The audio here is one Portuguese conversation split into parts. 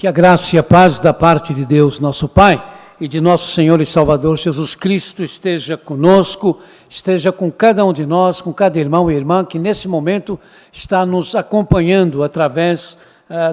Que a graça e a paz da parte de Deus, nosso Pai, e de nosso Senhor e Salvador Jesus Cristo esteja conosco, esteja com cada um de nós, com cada irmão e irmã que nesse momento está nos acompanhando através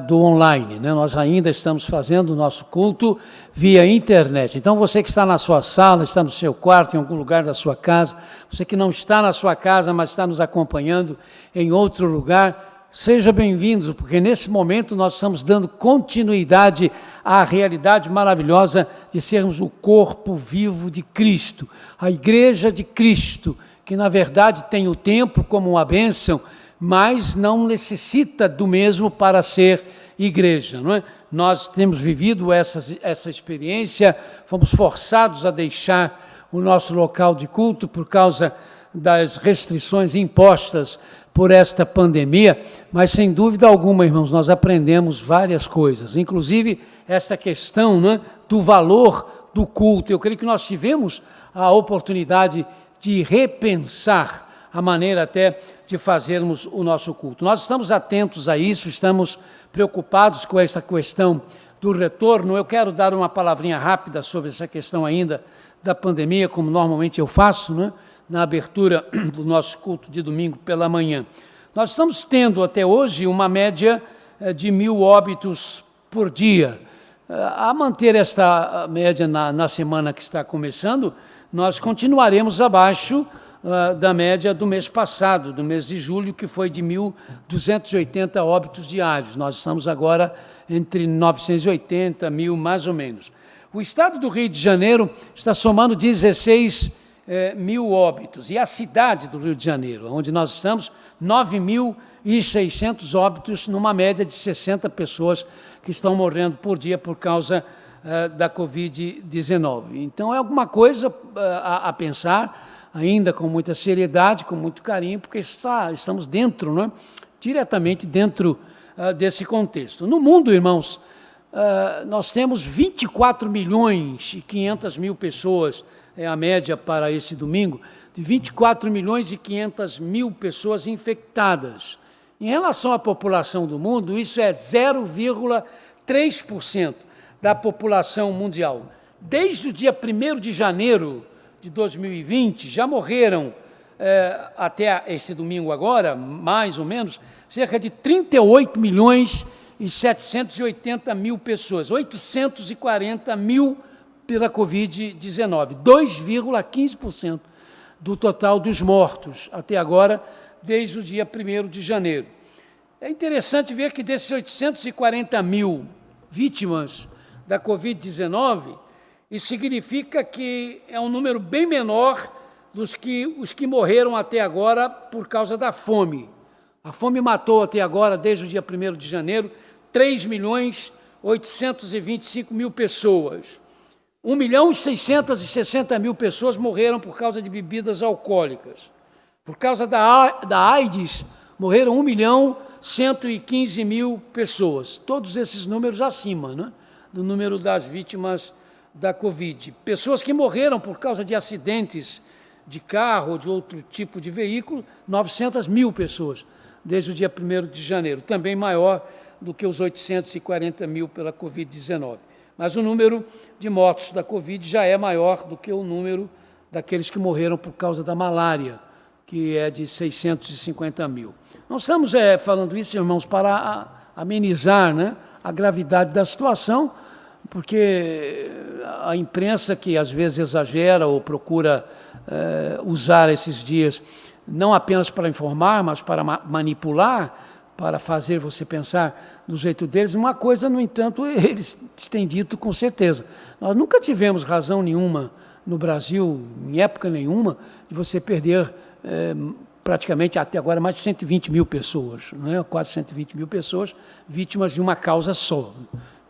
do online, né? Nós ainda estamos fazendo o nosso culto via internet. Então você que está na sua sala, está no seu quarto, em algum lugar da sua casa, você que não está na sua casa, mas está nos acompanhando em outro lugar, seja bem-vindos, porque nesse momento nós estamos dando continuidade à realidade maravilhosa de sermos o corpo vivo de Cristo, a igreja de Cristo, que na verdade tem o templo como uma bênção, mas não necessita do mesmo para ser igreja, não é? Nós temos vivido essa experiência, fomos forçados a deixar o nosso local de culto por causa das restrições impostas por esta pandemia, mas sem dúvida alguma, irmãos, nós aprendemos várias coisas, inclusive esta questão, né, do valor do culto. Eu creio que nós tivemos a oportunidade de repensar a maneira até de fazermos o nosso culto. Nós estamos atentos a isso, estamos preocupados com essa questão do retorno. Eu quero dar uma palavrinha rápida sobre essa questão ainda da pandemia, como normalmente eu faço, né, na abertura do nosso culto de domingo pela manhã. Nós estamos tendo até hoje uma média de 1.000 óbitos por dia. A manter esta média na semana que está começando, nós continuaremos abaixo da média do mês passado, do mês de julho, que foi de 1.280 óbitos diários. Nós estamos agora entre 980, 1.000, mais ou menos. O estado do Rio de Janeiro está somando 16 mil óbitos, e a cidade do Rio de Janeiro, onde nós estamos, 9.600 óbitos, numa média de 60 pessoas que estão morrendo por dia por causa da Covid-19. Então, é alguma coisa a pensar, ainda com muita seriedade, com muito carinho, porque estamos dentro, né, diretamente dentro desse contexto. No mundo, irmãos, nós temos 24 milhões e 500 mil pessoas, é a média para esse domingo, de 24 milhões e 500 mil pessoas infectadas. Em relação à população do mundo, isso é 0,3% da população mundial. Desde o dia 1º de janeiro de 2020, já morreram, até esse domingo agora, mais ou menos, cerca de 38 milhões e 780 mil pessoas, 840 mil pela Covid-19, 2,15% do total dos mortos até agora, desde o dia 1º de janeiro. É interessante ver que desses 840 mil vítimas da Covid-19, isso significa que é um número bem menor dos que os que morreram até agora por causa da fome. A fome matou até agora, desde o dia 1º de janeiro, 3.825.000 pessoas. 1.660.000 pessoas morreram por causa de bebidas alcoólicas. Por causa da AIDS, morreram 1.115.000 pessoas. Todos esses números acima, né, do número das vítimas da Covid. Pessoas que morreram por causa de acidentes de carro ou de outro tipo de veículo, 900.000 pessoas, desde o dia 1º de janeiro, também maior do que os 840 mil pela Covid-19. Mas o número de mortos da Covid já é maior do que o número daqueles que morreram por causa da malária, que é de 650 mil. Não estamos falando isso, irmãos, para amenizar, né, a gravidade da situação, porque a imprensa, que às vezes exagera ou procura usar esses dias não apenas para informar, mas para manipular, para fazer você pensar do jeito deles, uma coisa, no entanto, eles têm dito com certeza. Nós nunca tivemos razão nenhuma no Brasil, em época nenhuma, de você perder praticamente até agora mais de 120 mil pessoas, não é? Quase 120 mil pessoas vítimas de uma causa só,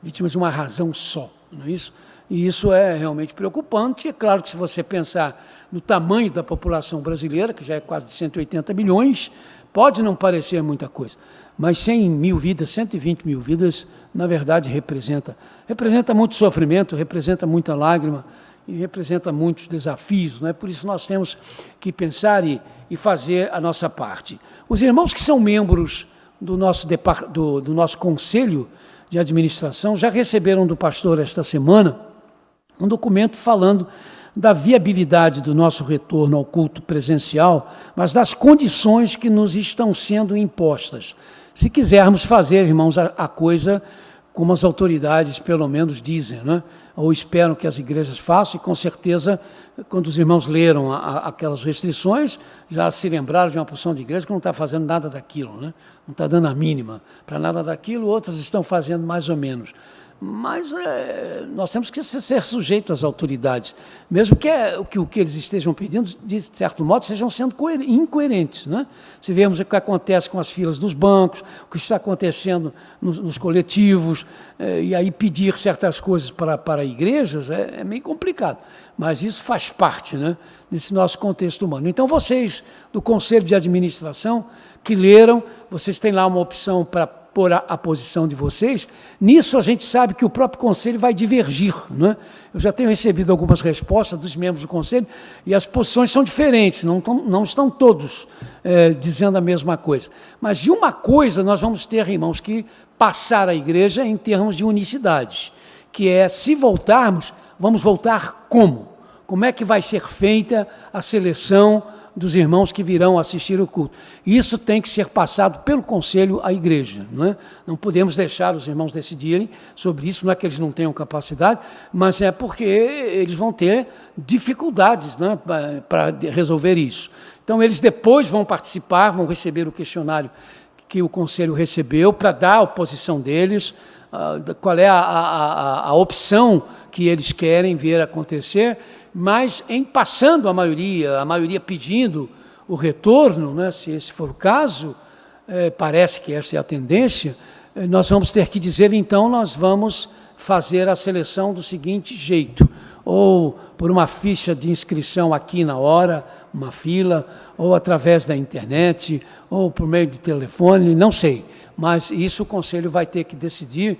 vítimas de uma razão só, não é isso? E isso é realmente preocupante. É claro que se você pensar no tamanho da população brasileira, que já é quase de 180 milhões, pode não parecer muita coisa, mas 100 mil vidas, 120 mil vidas, na verdade, representa muito sofrimento, representa muita lágrima e representa muitos desafios, não é? Por isso nós temos que pensar e fazer a nossa parte. Os irmãos que são membros do nosso conselho de Administração já receberam do pastor esta semana um documento falando da viabilidade do nosso retorno ao culto presencial, mas das condições que nos estão sendo impostas. Se quisermos fazer, irmãos, a coisa como as autoridades pelo menos dizem, né? Ou esperam que as igrejas façam, e com certeza, quando os irmãos leram aquelas restrições, já se lembraram de uma porção de igrejas que não está fazendo nada daquilo, né? Não está dando a mínima para nada daquilo, outras estão fazendo mais ou menos. Mas nós temos que ser sujeitos às autoridades, mesmo que o que eles estejam pedindo, de certo modo, estejam sendo incoerentes, né? Se vemos o que acontece com as filas dos bancos, o que está acontecendo nos coletivos, e aí pedir certas coisas para igrejas é meio complicado, mas isso faz parte, né, desse nosso contexto humano. Então, vocês do Conselho de Administração que leram, vocês têm lá uma opção para por a posição de vocês. Nisso a gente sabe que o próprio Conselho vai divergir, né? Eu já tenho recebido algumas respostas dos membros do Conselho e as posições são diferentes, não estão todos dizendo a mesma coisa. Mas de uma coisa nós vamos ter, irmãos, que passar a igreja em termos de unicidade, que é, se voltarmos, vamos voltar como? Como é que vai ser feita a seleção dos irmãos que virão assistir o culto? Isso tem que ser passado pelo conselho à igreja, não é? Não podemos deixar os irmãos decidirem sobre isso, não é que eles não tenham capacidade, mas é porque eles vão ter dificuldades, né, para resolver isso. Então, eles depois vão participar, vão receber o questionário que o conselho recebeu para dar a posição deles, qual é a opção que eles querem ver acontecer. Mas em passando a maioria pedindo o retorno, né, se esse for o caso, parece que essa é a tendência, nós vamos ter que dizer, então, nós vamos fazer a seleção do seguinte jeito, ou por uma ficha de inscrição aqui na hora, uma fila, ou através da internet, ou por meio de telefone, não sei, mas isso o conselho vai ter que decidir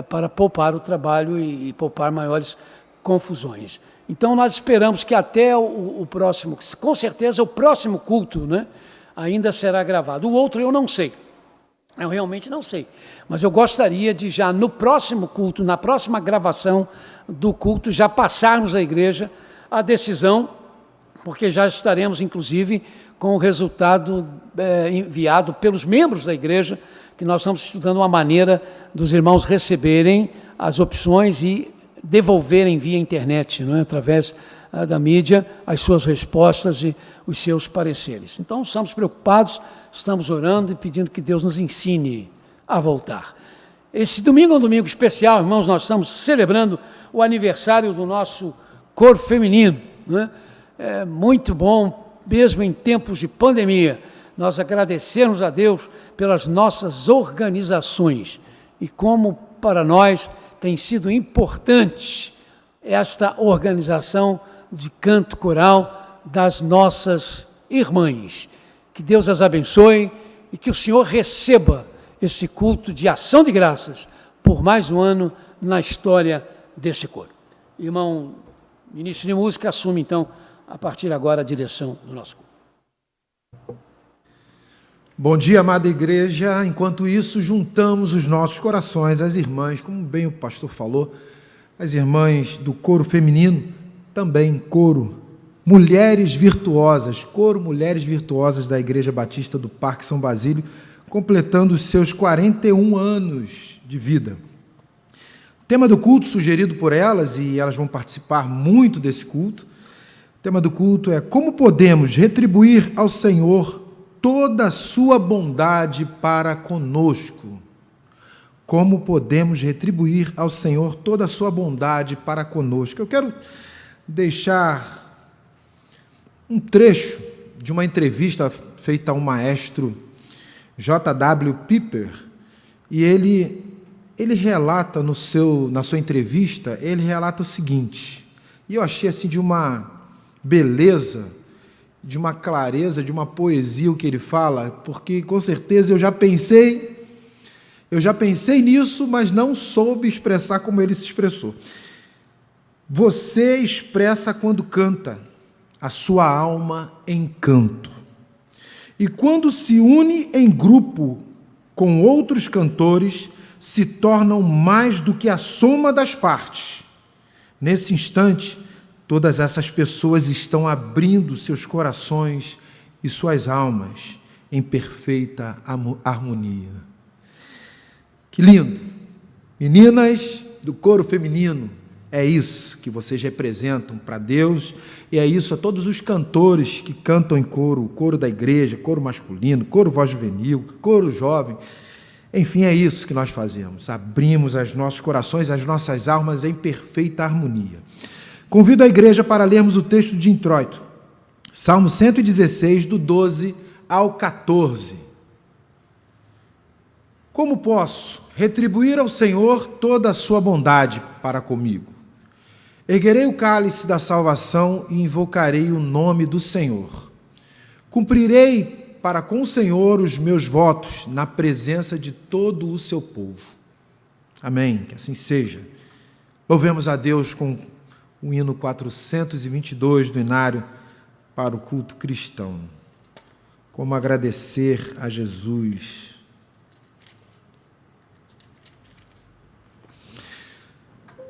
para poupar o trabalho e poupar maiores confusões. Então, nós esperamos que até o próximo, com certeza o próximo culto, né, ainda será gravado. O outro eu não sei, eu realmente não sei. Mas eu gostaria de já no próximo culto, na próxima gravação do culto, já passarmos à igreja a decisão, porque já estaremos, inclusive, com o resultado enviado pelos membros da igreja, que nós estamos estudando uma maneira dos irmãos receberem as opções e devolverem via internet, não é? Através da mídia, as suas respostas e os seus pareceres. Então, estamos preocupados, estamos orando e pedindo que Deus nos ensine a voltar. Esse domingo é um domingo especial, irmãos, nós estamos celebrando o aniversário do nosso coro feminino, não é? É muito bom, mesmo em tempos de pandemia, nós agradecermos a Deus pelas nossas organizações e como para nós tem sido importante esta organização de canto coral das nossas irmãs. Que Deus as abençoe e que o Senhor receba esse culto de ação de graças por mais um ano na história deste coro. Irmão ministro de música, assume então, a partir de agora, a direção do nosso culto. Bom dia, amada igreja. Enquanto isso, juntamos os nossos corações, as irmãs, como bem o pastor falou, as irmãs do coro feminino, também coro Mulheres Virtuosas, coro Mulheres Virtuosas da Igreja Batista do Parque São Basílio, completando os seus 41 anos de vida. O tema do culto sugerido por elas, e elas vão participar muito desse culto, o tema do culto é: como podemos retribuir ao Senhor toda a sua bondade para conosco? Como podemos retribuir ao Senhor toda a sua bondade para conosco? Eu quero deixar um trecho de uma entrevista feita ao maestro J.W. Piper, e ele relata na sua entrevista, ele relata o seguinte, e eu achei assim de uma beleza, de uma clareza, de uma poesia o que ele fala, porque com certeza eu já pensei nisso, mas não soube expressar como ele se expressou. Você expressa quando canta a sua alma em canto, e quando se une em grupo com outros cantores, se tornam mais do que a soma das partes. Nesse instante, todas essas pessoas estão abrindo seus corações e suas almas em perfeita harmonia. Que lindo! Meninas do coro feminino, é isso que vocês representam para Deus, e é isso a todos os cantores que cantam em coro, o coro da igreja, coro masculino, coro voz juvenil, coro jovem. Enfim, é isso que nós fazemos, abrimos os nossos corações, as nossas almas em perfeita harmonia. Convido a igreja para lermos o texto de introito, Salmo 116, do 12 ao 14. Como posso retribuir ao Senhor toda a sua bondade para comigo? Erguerei o cálice da salvação e invocarei o nome do Senhor. Cumprirei para com o Senhor os meus votos na presença de todo o seu povo. Amém, que assim seja. Louvemos a Deus com o hino 422 do Inário para o culto cristão. Como agradecer a Jesus.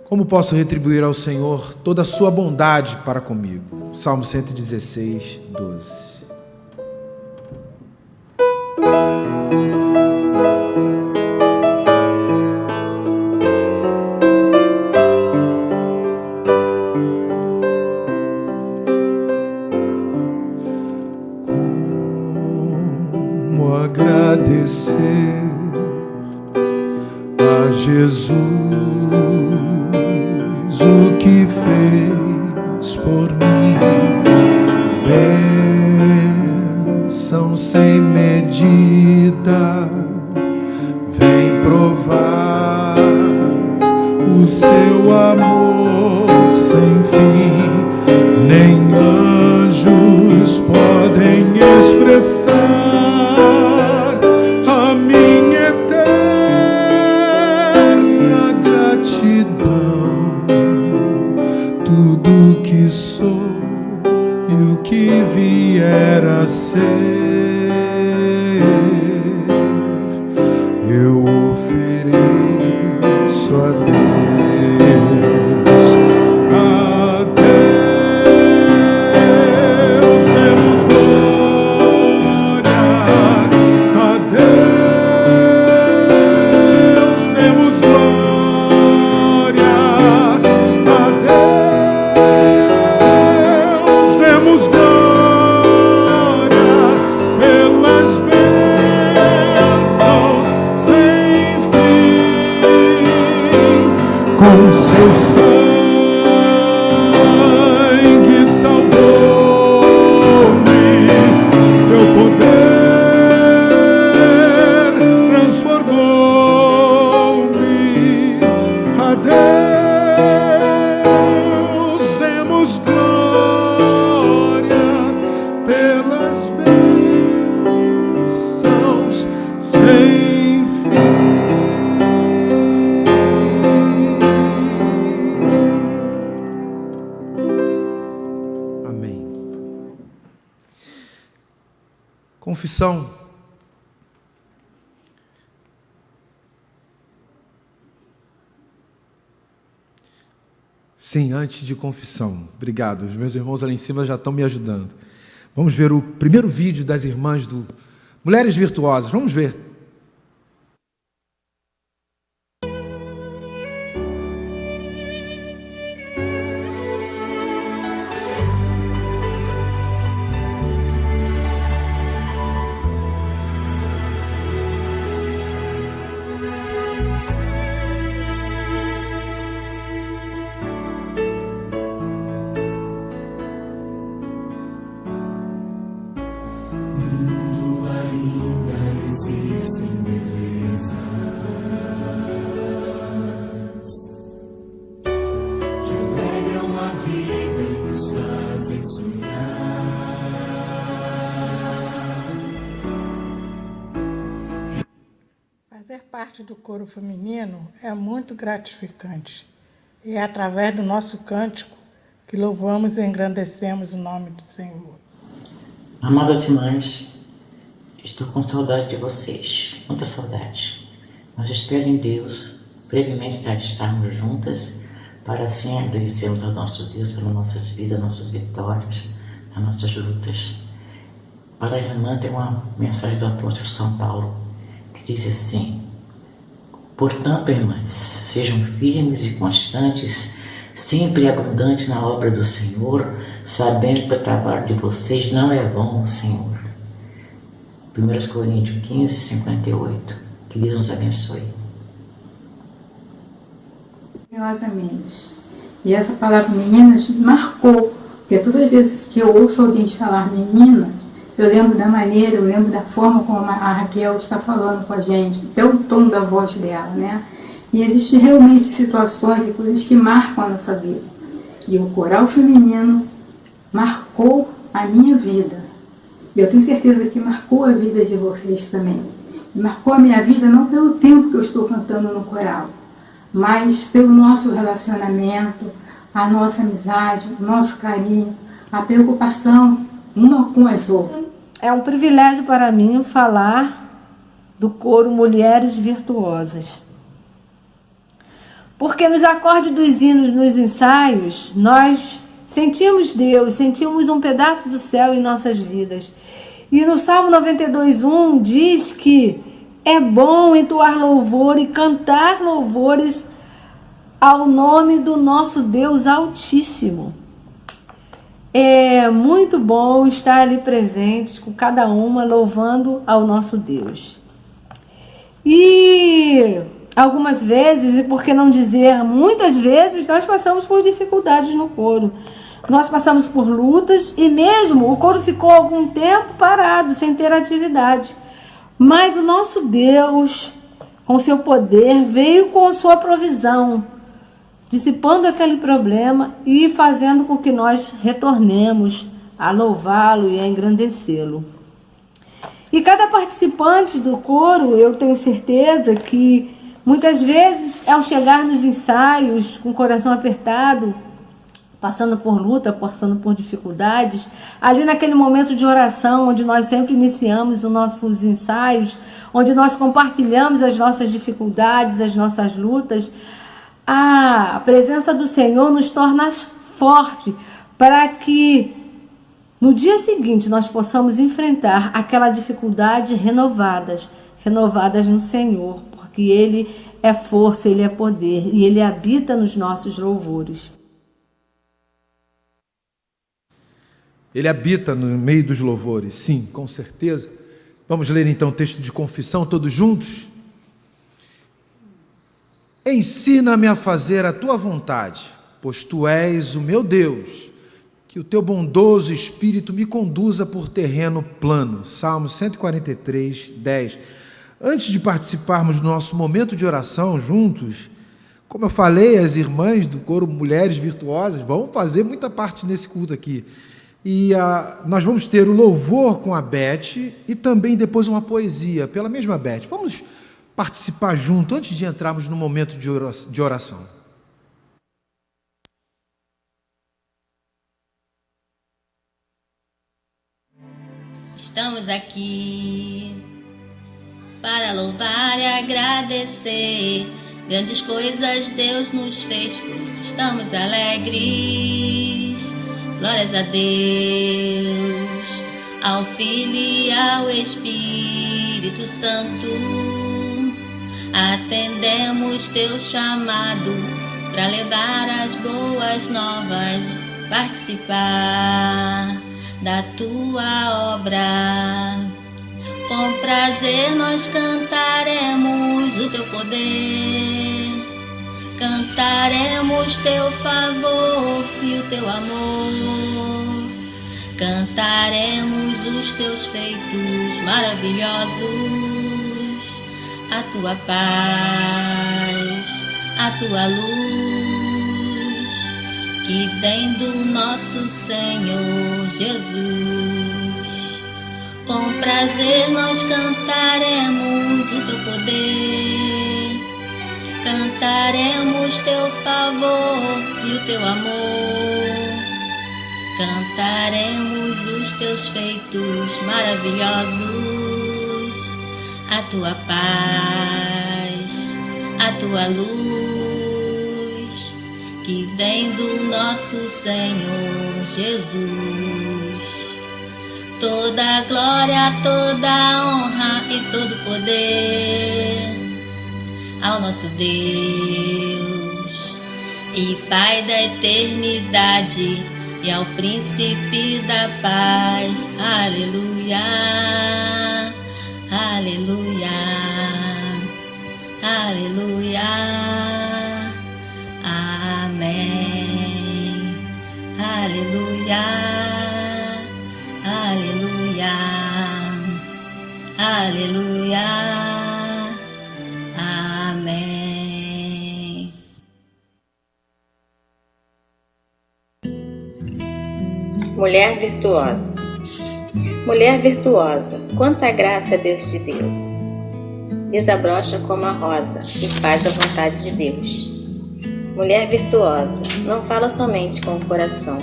Como posso retribuir ao Senhor toda a sua bondade para comigo? Salmo 116, 12. Como agradecer a Jesus o que fez por mim, bênção sem medida, vem provar o seu amor sem fim, nem anjos podem expressar a minha eterna gratidão. Tudo que sou e o que vier a ser, eu ofereço a Deus. A Deus demos glória, a Deus demos glória, a Deus demos glória pelas bênçãos sem fim, com seu sangue salvou-me, seu poder transformou-me. A Deus demos glória pelas bênçãos sem fim. Amém. Confissão. Sim, antes de confissão. Obrigado. Os meus irmãos ali em cima já estão me ajudando. Vamos ver o primeiro vídeo das irmãs do Mulheres Virtuosas. Vamos ver. Fazer parte do coro feminino é muito gratificante. E é através do nosso cântico que louvamos e engrandecemos o nome do Senhor. Amadas irmãs, estou com saudade de vocês, muita saudade. Mas espero em Deus brevemente estarmos juntas para assim agradecermos ao nosso Deus pelas nossas vidas, nossas vitórias, as nossas lutas. Para a irmã tem uma mensagem do apóstolo São Paulo que diz assim: portanto, irmãs, sejam firmes e constantes, sempre abundantes na obra do Senhor, sabendo que o trabalho de vocês não é vão no Senhor. 1 Coríntios 15, 58. Que Deus nos abençoe. Carinhosamente. E essa palavra meninas me marcou, porque todas as vezes que eu ouço alguém falar meninas, eu lembro da maneira, eu lembro da forma como a Raquel está falando com a gente, até o tom da voz dela, né? E existem realmente situações e coisas que marcam a nossa vida. E o coral feminino marcou a minha vida. E eu tenho certeza que marcou a vida de vocês também. E marcou a minha vida não pelo tempo que eu estou cantando no coral, mas pelo nosso relacionamento, a nossa amizade, o nosso carinho, a preocupação uma com as outras. É um privilégio para mim falar do coro Mulheres Virtuosas. Porque nos acordes dos hinos, nos ensaios, nós sentimos Deus, sentimos um pedaço do céu em nossas vidas. E no Salmo 92:1 diz que é bom entoar louvor e cantar louvores ao nome do nosso Deus Altíssimo. É muito bom estar ali presentes com cada uma, louvando ao nosso Deus. E algumas vezes, e por que não dizer muitas vezes, nós passamos por dificuldades no coro. Nós passamos por lutas e mesmo o coro ficou algum tempo parado, sem ter atividade. Mas o nosso Deus, com seu poder, veio com sua provisão, dissipando aquele problema e fazendo com que nós retornemos a louvá-lo e a engrandecê-lo. E cada participante do coro, eu tenho certeza que muitas vezes, ao chegar nos ensaios com o coração apertado, passando por luta, passando por dificuldades, ali naquele momento de oração, onde nós sempre iniciamos os nossos ensaios, onde nós compartilhamos as nossas dificuldades, as nossas lutas, a presença do Senhor nos torna forte para que no dia seguinte nós possamos enfrentar aquela dificuldade renovadas no Senhor, porque Ele é força, Ele é poder e Ele habita nos nossos louvores. Ele habita no meio dos louvores, sim, com certeza. Vamos ler então o texto de confissão todos juntos? Ensina-me a fazer a tua vontade, pois tu és o meu Deus, que o teu bondoso Espírito me conduza por terreno plano. Salmo 143, 10. Antes de participarmos do nosso momento de oração juntos, como eu falei, as irmãs do coro Mulheres Virtuosas vão fazer muita parte nesse culto aqui. E nós vamos ter o louvor com a Beth e também depois uma poesia pela mesma Beth. Vamos participar junto antes de entrarmos no momento de oração. Estamos aqui para louvar e agradecer. Grandes coisas Deus nos fez, por isso estamos alegres. Glórias a Deus, ao Filho e ao Espírito Santo. Atendemos teu chamado para levar as boas novas, participar da tua obra. Com prazer nós cantaremos o teu poder, cantaremos teu favor e o teu amor, cantaremos os teus feitos maravilhosos, a tua paz, a tua luz, que vem do nosso Senhor Jesus. Com prazer nós cantaremos o teu poder, cantaremos teu favor e o teu amor, cantaremos os teus feitos maravilhosos, a tua paz, tua luz, que vem do nosso Senhor Jesus. Toda glória, toda honra e todo poder ao nosso Deus e Pai da eternidade e ao Príncipe da paz. Aleluia, aleluia, aleluia, amém, aleluia, aleluia, aleluia, amém. Mulher virtuosa. Mulher virtuosa, quanta graça Deus te deu. Desabrocha como a rosa e faz a vontade de Deus. Mulher virtuosa, não fala somente com o coração,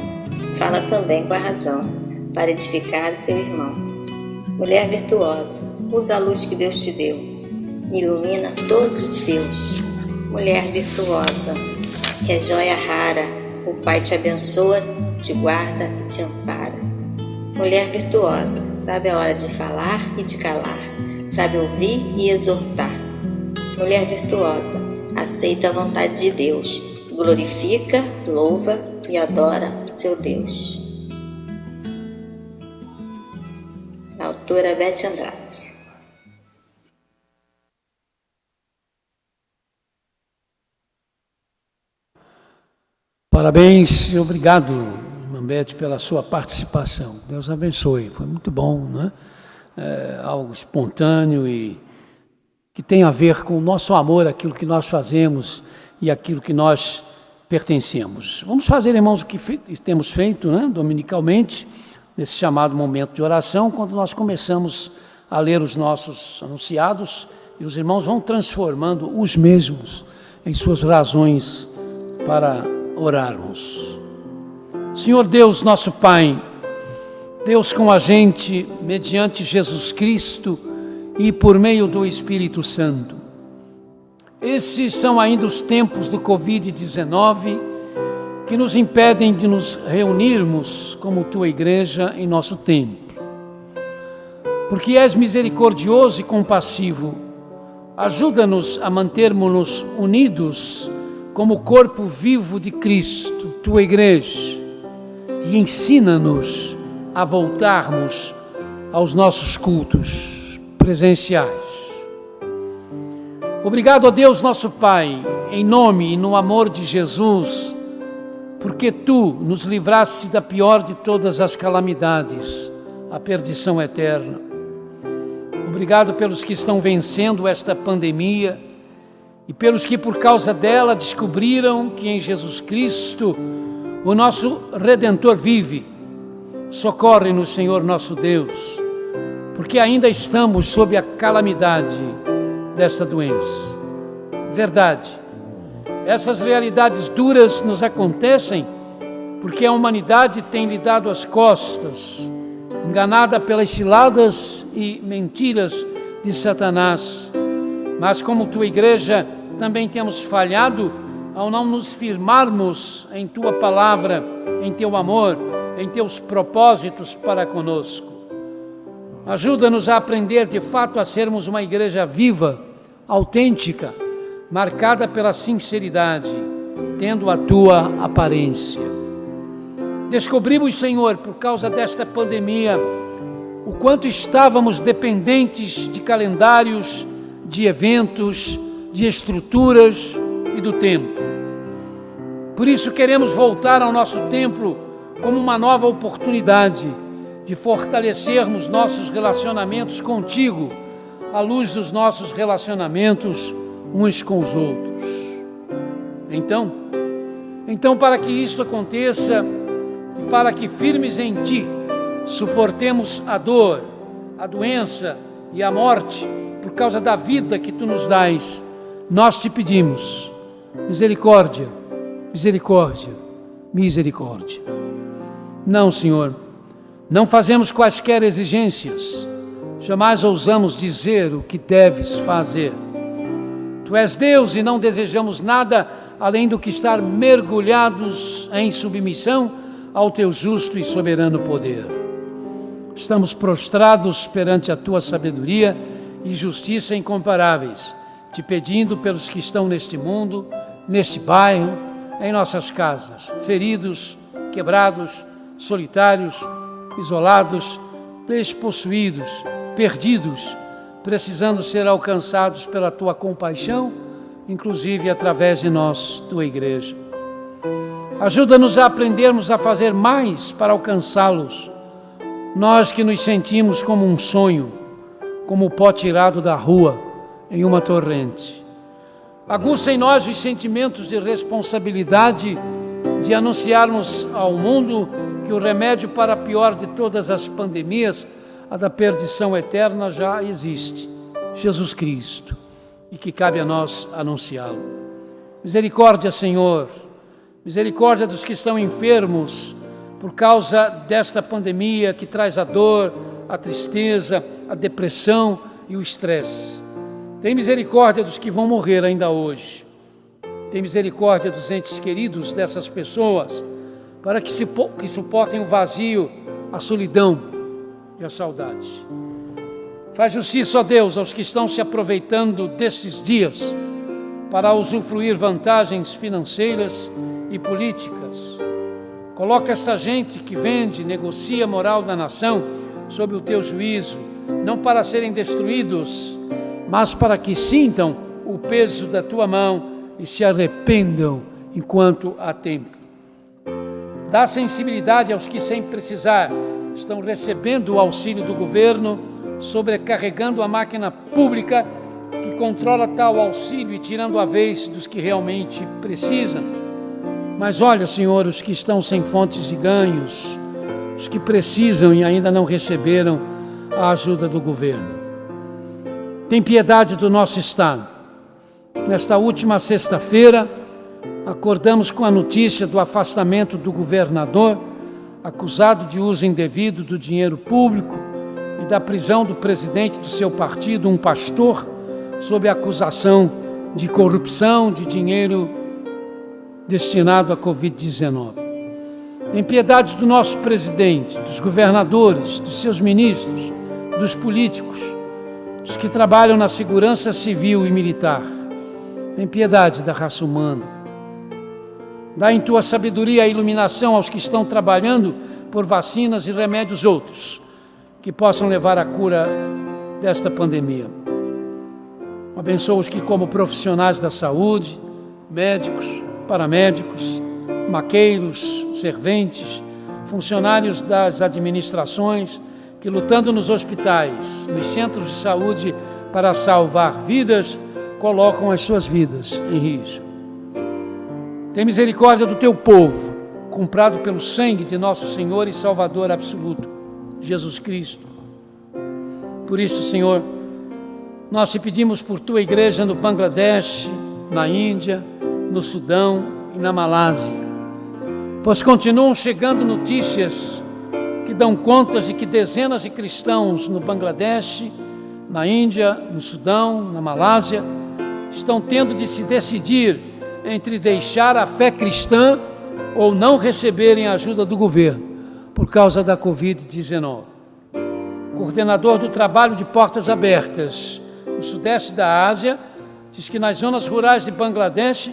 fala também com a razão, para edificar o seu irmão. Mulher virtuosa, usa a luz que Deus te deu, ilumina todos os seus. Mulher virtuosa, que é joia rara, o Pai te abençoa, te guarda e te ampara. Mulher virtuosa, sabe a hora de falar e de calar, sabe ouvir e exortar. Mulher virtuosa, aceita a vontade de Deus, glorifica, louva e adora seu Deus. A autora Beth Andrade. Parabéns e obrigado, irmã Beth, pela sua participação. Deus abençoe, foi muito bom, né? Algo espontâneo e que tem a ver com o nosso amor, aquilo que nós fazemos e aquilo que nós pertencemos. Vamos fazer, irmãos, o que temos feito, né, dominicalmente, nesse chamado momento de oração, quando nós começamos a ler os nossos anunciados e os irmãos vão transformando os mesmos em suas razões para orarmos. Senhor Deus, nosso Pai, Deus com a gente, mediante Jesus Cristo e por meio do Espírito Santo. Esses são ainda os tempos do Covid-19 que nos impedem de nos reunirmos como Tua Igreja em nosso templo. Porque és misericordioso e compassivo, ajuda-nos a mantermos-nos unidos como corpo vivo de Cristo, Tua Igreja, e ensina-nos a voltarmos aos nossos cultos presenciais. Obrigado a Deus nosso Pai, em nome e no amor de Jesus, porque Tu nos livraste da pior de todas as calamidades, a perdição eterna. Obrigado pelos que estão vencendo esta pandemia e pelos que por causa dela descobriram que em Jesus Cristo o nosso Redentor vive. Socorre-nos, Senhor nosso Deus, porque ainda estamos sob a calamidade desta doença. Verdade, essas realidades duras nos acontecem porque a humanidade tem lhe dado as costas, enganada pelas ciladas e mentiras de Satanás. Mas como Tua Igreja, também temos falhado ao não nos firmarmos em Tua Palavra, em Teu amor, em Teus propósitos para conosco. Ajuda-nos a aprender de fato a sermos uma igreja viva, autêntica, marcada pela sinceridade, tendo a Tua aparência. Descobrimos, Senhor, por causa desta pandemia, o quanto estávamos dependentes de calendários, de eventos, de estruturas e do tempo. Por isso queremos voltar ao nosso templo como uma nova oportunidade de fortalecermos nossos relacionamentos contigo, à luz dos nossos relacionamentos uns com os outros. Então, para que isto aconteça e para que firmes em Ti suportemos a dor, a doença e a morte por causa da vida que Tu nos dás, nós Te pedimos misericórdia, misericórdia, misericórdia. Não, Senhor, não fazemos quaisquer exigências, jamais ousamos dizer o que deves fazer. Tu Tu és Deus e não desejamos nada além do que estar mergulhados em submissão ao Teu justo e soberano poder. Estamos prostrados perante a Tua sabedoria e justiça incomparáveis, Te pedindo pelos que estão neste mundo, neste bairro, em nossas casas, feridos, quebrados, solitários, isolados, despossuídos, perdidos, precisando ser alcançados pela Tua compaixão, inclusive através de nós, Tua Igreja. Ajuda-nos a aprendermos a fazer mais para alcançá-los, nós que nos sentimos como um sonho, como o pó tirado da rua em uma torrente. Aguça em nós os sentimentos de responsabilidade de anunciarmos ao mundo que o remédio para a pior de todas as pandemias, a da perdição eterna, já existe, Jesus Cristo, e que cabe a nós anunciá-lo. Misericórdia, Senhor, misericórdia dos que estão enfermos por causa desta pandemia que traz a dor, a tristeza, a depressão e o estresse. Tem misericórdia dos que vão morrer ainda hoje. Tem misericórdia dos entes queridos dessas pessoas, para que suportem o vazio, a solidão e a saudade. Faz justiça, ó Deus, aos que estão se aproveitando destes dias para usufruir vantagens financeiras e políticas. Coloca esta gente que vende, negocia a moral da nação sob o Teu juízo, não para serem destruídos, mas para que sintam o peso da Tua mão e se arrependam enquanto há tempo. Dá sensibilidade aos que, sem precisar, estão recebendo o auxílio do governo, sobrecarregando a máquina pública que controla tal auxílio e tirando a vez dos que realmente precisam. Mas olha, Senhor, os que estão sem fontes de ganhos, os que precisam e ainda não receberam a ajuda do governo. Tem piedade do nosso Estado. Nesta última sexta-feira, acordamos com a notícia do afastamento do governador, acusado de uso indevido do dinheiro público, e da prisão do presidente do seu partido, um pastor, sob acusação de corrupção de dinheiro destinado à Covid-19. Tem piedade do nosso presidente, dos governadores, dos seus ministros, dos políticos, dos que trabalham na segurança civil e militar. Tem piedade da raça humana. Dá em Tua sabedoria a iluminação aos que estão trabalhando por vacinas e remédios outros, que possam levar à cura desta pandemia. Abençoa os que, como profissionais da saúde, médicos, paramédicos, maqueiros, serventes, funcionários das administrações, que lutando nos hospitais, nos centros de saúde para salvar vidas, colocam as suas vidas em risco. Tem misericórdia do Teu povo, comprado pelo sangue de nosso Senhor e Salvador absoluto, Jesus Cristo. Por isso, Senhor, nós te pedimos por Tua igreja no Bangladesh, na Índia, no Sudão e na Malásia, pois continuam chegando notícias que dão conta de que dezenas de cristãos no Bangladesh, na Índia, no Sudão, na Malásia, estão tendo de se decidir entre deixar a fé cristã ou não receberem a ajuda do governo por causa da Covid-19. O coordenador do trabalho de Portas Abertas no sudeste da Ásia diz que nas zonas rurais de Bangladesh,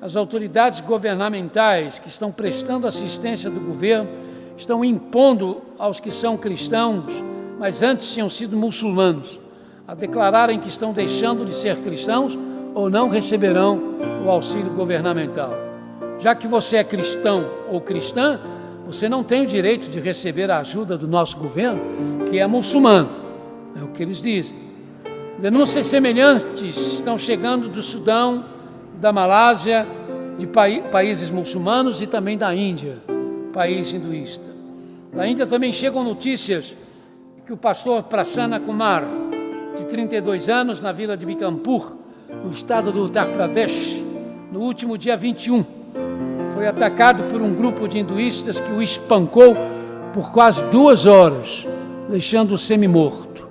as autoridades governamentais que estão prestando assistência do governo estão impondo aos que são cristãos, mas antes tinham sido muçulmanos, a declararem que estão deixando de ser cristãos ou não receberão o auxílio governamental. Já que você é cristão ou cristã, você não tem o direito de receber a ajuda do nosso governo, que é muçulmano. É o que eles dizem. Denúncias semelhantes estão chegando do Sudão, da Malásia, de países muçulmanos e também da Índia, país hinduísta. Da Índia também chegam notícias que o pastor Prasanna Kumar, de 32 anos, na vila de Bikampur, no estado do Uttar Pradesh, no último dia 21, foi atacado por um grupo de hinduístas que o espancou por quase 2 horas, deixando-o semi-morto.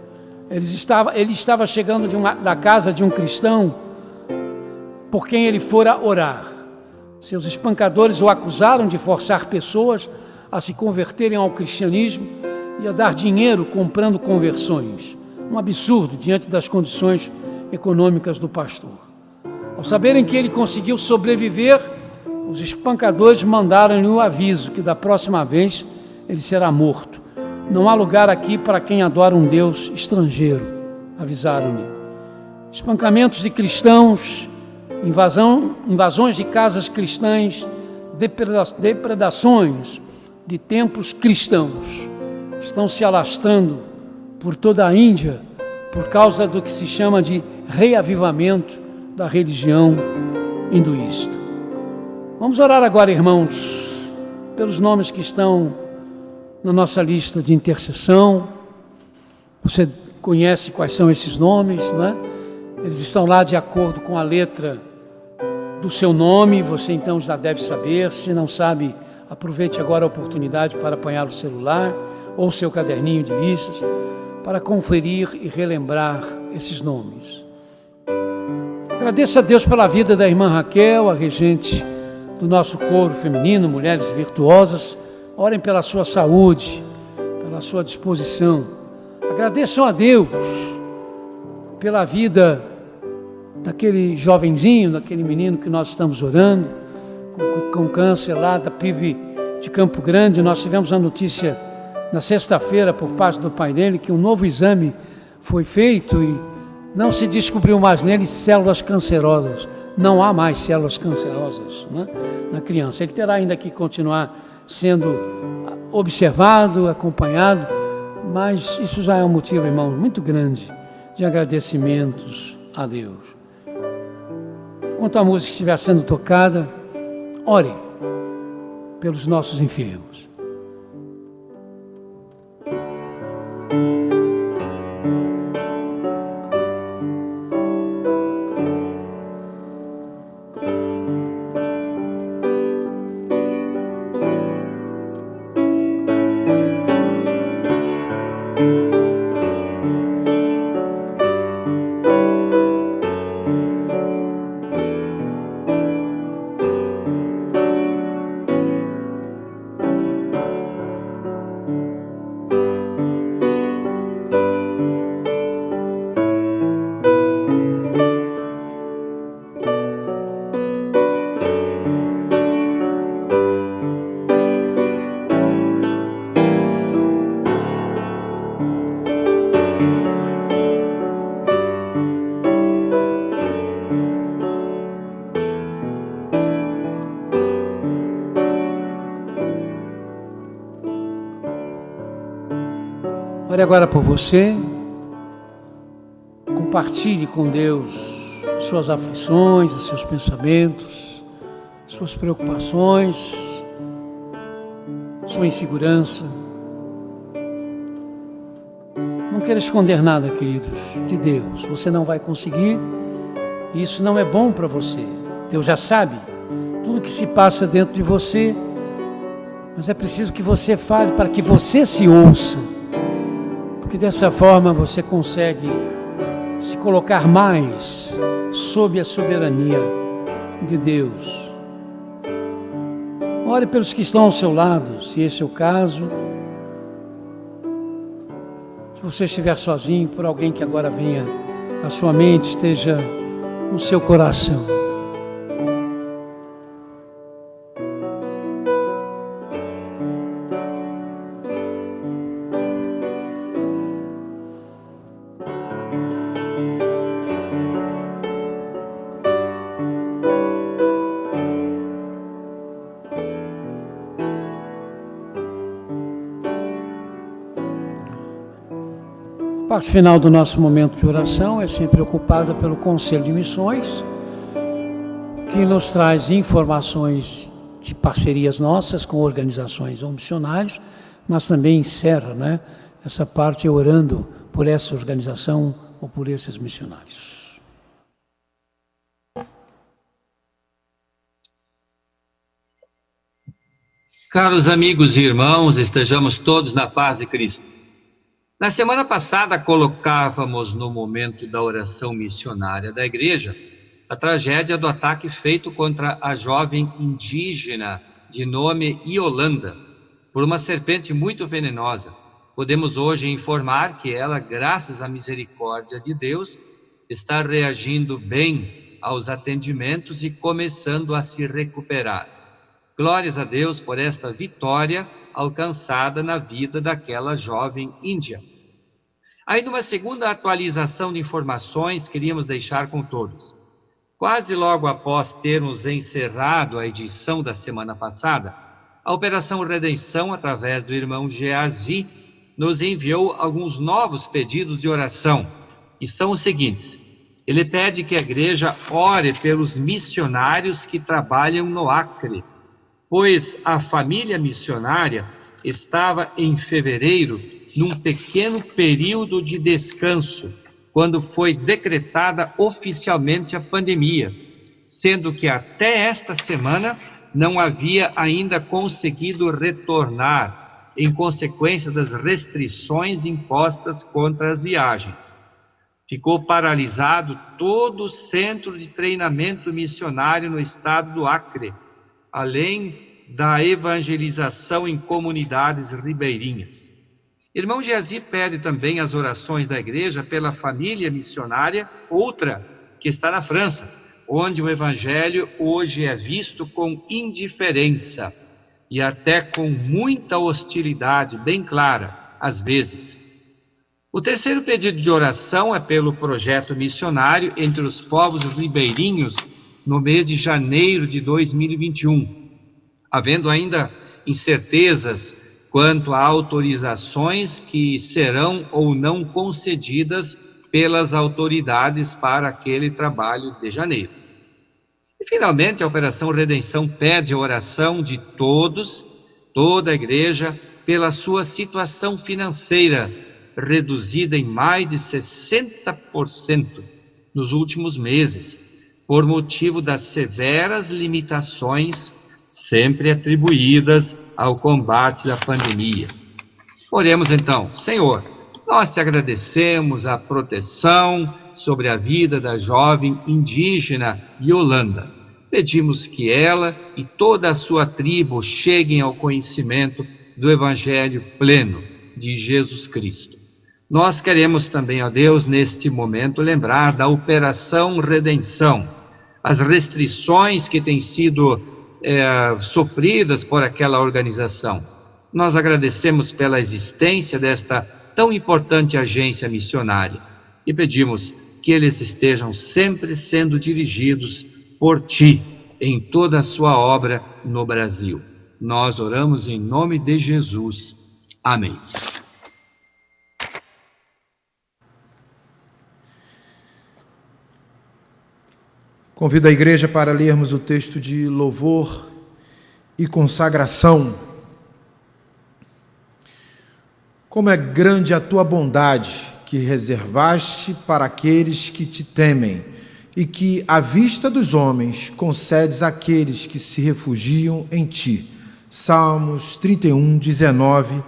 Ele estava chegando da casa de um cristão por quem ele fora orar. Seus espancadores o acusaram de forçar pessoas a se converterem ao cristianismo e a dar dinheiro comprando conversões. Um absurdo diante das condições econômicas do pastor. Ao saberem que ele conseguiu sobreviver, os espancadores mandaram-lhe o aviso que da próxima vez ele será morto. Não há lugar aqui para quem adora um Deus estrangeiro, avisaram-lhe. Espancamentos de cristãos, invasões de casas cristãs, depredações de templos cristãos estão se alastrando por toda a Índia por causa do que se chama de reavivamento da religião hinduísta. Vamos orar agora, irmãos, pelos nomes que estão na nossa lista de intercessão. Você conhece quais são esses nomes, não é? Eles estão lá de acordo com a letra do seu nome, você então já deve saber. Se não sabe, aproveite agora a oportunidade para apanhar o celular ou o seu caderninho de listas para conferir e relembrar esses nomes. Agradeça a Deus pela vida da irmã Raquel, a regente do nosso coro feminino, Mulheres Virtuosas. Orem pela sua saúde, pela sua disposição. Agradeçam a Deus pela vida daquele jovenzinho, daquele menino que nós estamos orando, com câncer lá da PIB de Campo Grande. Nós tivemos a notícia na sexta-feira, por parte do pai dele, que um novo exame foi feito e não se descobriu mais nele células cancerosas. Não há mais células cancerosas, né, na criança. Ele terá ainda que continuar sendo observado, acompanhado, mas isso já é um motivo, irmão, muito grande de agradecimentos a Deus. Enquanto a música estiver sendo tocada, ore pelos nossos enfermos. Ore agora por você. Compartilhe com Deus suas aflições, os seus pensamentos, suas preocupações, sua insegurança. Não quero esconder nada, queridos, de Deus. Você não vai conseguir, e isso não é bom para você. Deus já sabe tudo que se passa dentro de você, mas é preciso que você fale para que você se ouça, porque dessa forma você consegue se colocar mais sob a soberania de Deus. Ore pelos que estão ao seu lado, se esse é o caso. Se você estiver sozinho, por alguém que agora venha à sua mente, esteja no seu coração. A parte final do nosso momento de oração é sempre ocupada pelo Conselho de Missões, que nos traz informações de parcerias nossas com organizações ou missionários, mas também encerra, essa parte orando por essa organização ou por esses missionários. Caros amigos e irmãos, estejamos todos na paz de Cristo. Na semana passada colocávamos no momento da oração missionária da igreja a tragédia do ataque feito contra a jovem indígena de nome Yolanda, por uma serpente muito venenosa. Podemos hoje informar que ela, graças à misericórdia de Deus, está reagindo bem aos atendimentos e começando a se recuperar. Glórias a Deus por esta vitória alcançada na vida daquela jovem índia. Aí, numa segunda atualização de informações, queríamos deixar com todos. Quase logo após termos encerrado a edição da semana passada, a Operação Redenção, através do irmão Geazi, nos enviou alguns novos pedidos de oração, e são os seguintes. Ele pede que a igreja ore pelos missionários que trabalham no Acre, pois a família missionária estava em fevereiro num pequeno período de descanso, quando foi decretada oficialmente a pandemia, sendo que até esta semana não havia ainda conseguido retornar em consequência das restrições impostas contra as viagens. Ficou paralisado todo o centro de treinamento missionário no estado do Acre, além da evangelização em comunidades ribeirinhas. Irmão Geazi pede também as orações da igreja pela família missionária, outra que está na França, onde o evangelho hoje é visto com indiferença e até com muita hostilidade, bem clara, às vezes. O terceiro pedido de oração é pelo projeto missionário entre os povos ribeirinhos no mês de janeiro de 2021, havendo ainda incertezas quanto a autorizações que serão ou não concedidas pelas autoridades para aquele trabalho de janeiro. E, finalmente, a Operação Redenção pede a oração de todos, toda a igreja, pela sua situação financeira, reduzida em mais de 60% nos últimos meses, por motivo das severas limitações sempre atribuídas ao combate da pandemia. Oremos então. Senhor, nós te agradecemos a proteção sobre a vida da jovem indígena Yolanda. Pedimos que ela e toda a sua tribo cheguem ao conhecimento do Evangelho pleno de Jesus Cristo. Nós queremos também, ó Deus, neste momento, lembrar da Operação Redenção, as restrições que têm sido sofridas por aquela organização. Nós agradecemos pela existência desta tão importante agência missionária e pedimos que eles estejam sempre sendo dirigidos por Ti em toda a sua obra no Brasil. Nós oramos em nome de Jesus. Amém. Convido a igreja para lermos o texto de louvor e consagração. Como é grande a tua bondade que reservaste para aqueles que te temem e que, à vista dos homens, concedes àqueles que se refugiam em ti. Salmos 31, 19.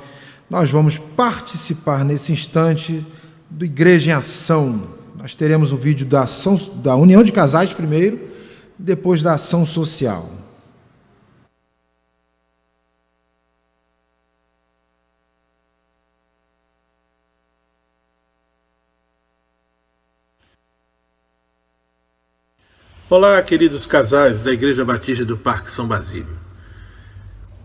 Nós vamos participar nesse instante do Igreja em Ação. Nós teremos um vídeo da União de Casais primeiro, depois da ação social. Olá, queridos casais da Igreja Batista do Parque São Basílio.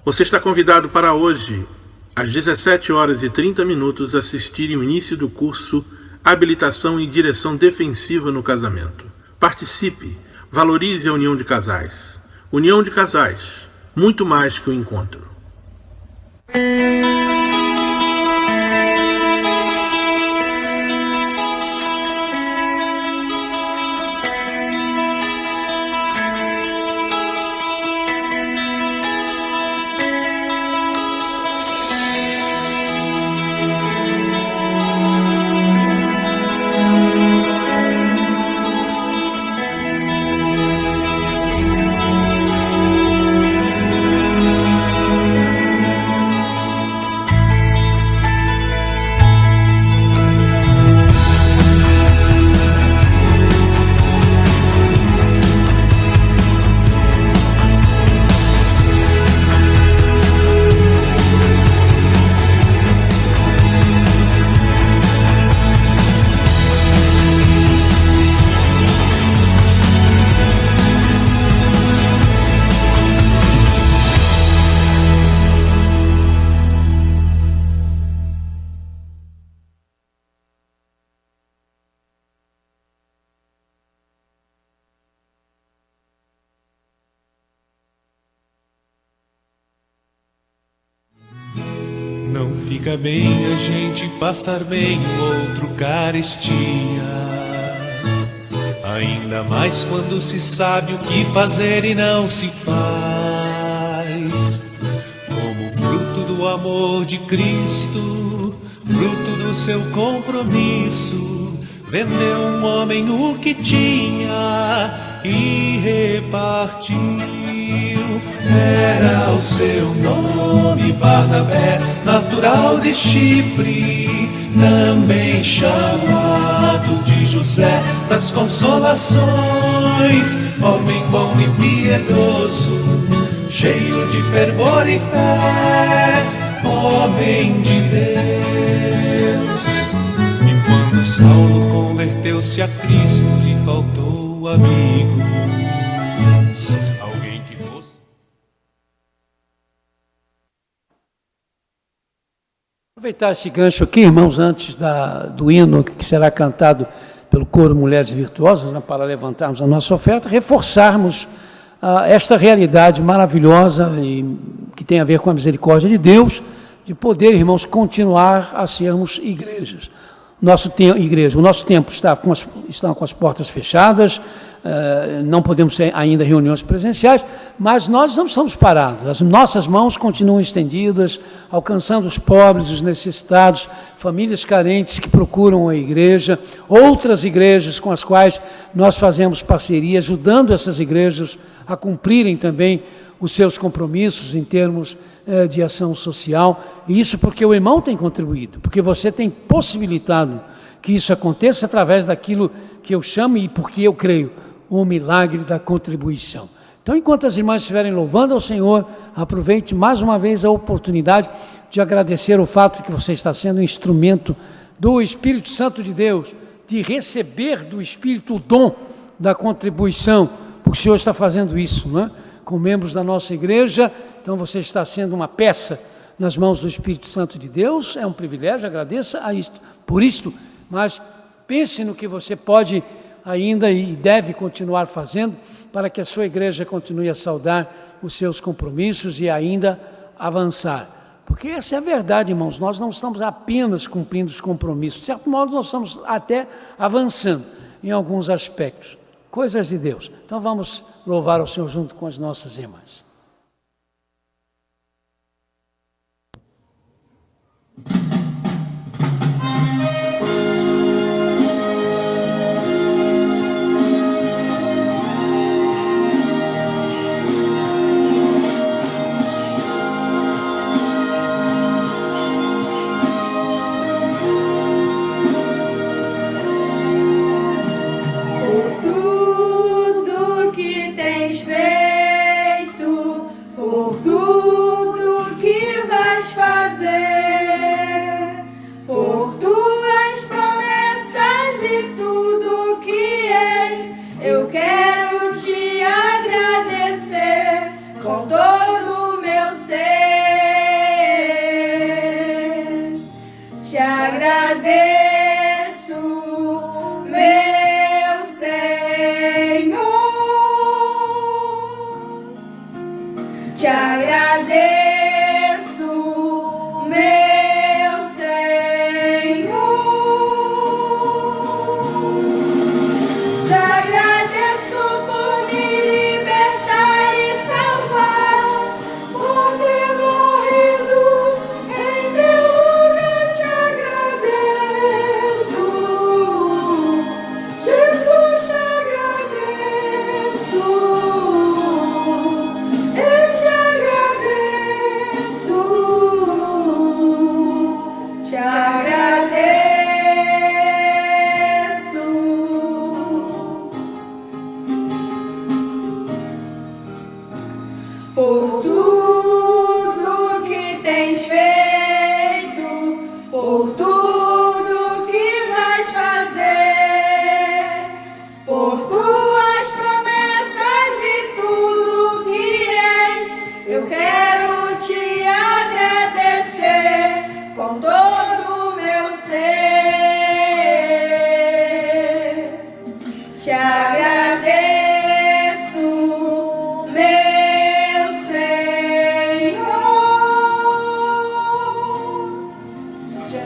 Você está convidado para hoje, às 17h30, assistir o início do curso Habilitação e Direção Defensiva no Casamento. Participe, valorize a união de casais. União de casais, muito mais que um encontro. Não fica bem a gente passar bem o outro carestia. Ainda mais quando se sabe o que fazer e não se faz. Como fruto do amor de Cristo, fruto do seu compromisso, vendeu um homem o que tinha e repartiu. Era o seu nome Barnabé, natural de Chipre, também chamado de José das Consolações, homem bom e piedoso, cheio de fervor e fé, homem de Deus. E quando Saulo converteu-se a Cristo, lhe faltou amigos, alguém que fosse... Aproveitar esse gancho aqui, irmãos, antes do hino que será cantado pelo coro Mulheres Virtuosas, né, para levantarmos a nossa oferta, reforçarmos esta realidade maravilhosa e que tem a ver com a misericórdia de Deus, de poder, irmãos, continuar a sermos igrejas. O nosso tempo está com as portas fechadas, não podemos ter ainda reuniões presenciais, mas nós não estamos parados, as nossas mãos continuam estendidas, alcançando os pobres, os necessitados, famílias carentes que procuram a igreja, outras igrejas com as quais nós fazemos parceria, ajudando essas igrejas a cumprirem também os seus compromissos em termos de ação social, e isso porque o irmão tem contribuído, porque você tem possibilitado que isso aconteça através daquilo que eu chamo, e porque eu creio, o milagre da contribuição. Então, enquanto as irmãs estiverem louvando ao Senhor, aproveite mais uma vez a oportunidade de agradecer o fato de que você está sendo um instrumento do Espírito Santo de Deus, de receber do Espírito o dom da contribuição, porque o Senhor está fazendo isso, não é? Com membros da nossa igreja. Então você está sendo uma peça nas mãos do Espírito Santo de Deus, é um privilégio, agradeça por isto, mas pense no que você pode ainda e deve continuar fazendo para que a sua igreja continue a saudar os seus compromissos e ainda avançar. Porque essa é a verdade, irmãos, nós não estamos apenas cumprindo os compromissos, de certo modo nós estamos até avançando em alguns aspectos, coisas de Deus. Então vamos louvar ao Senhor junto com as nossas irmãs.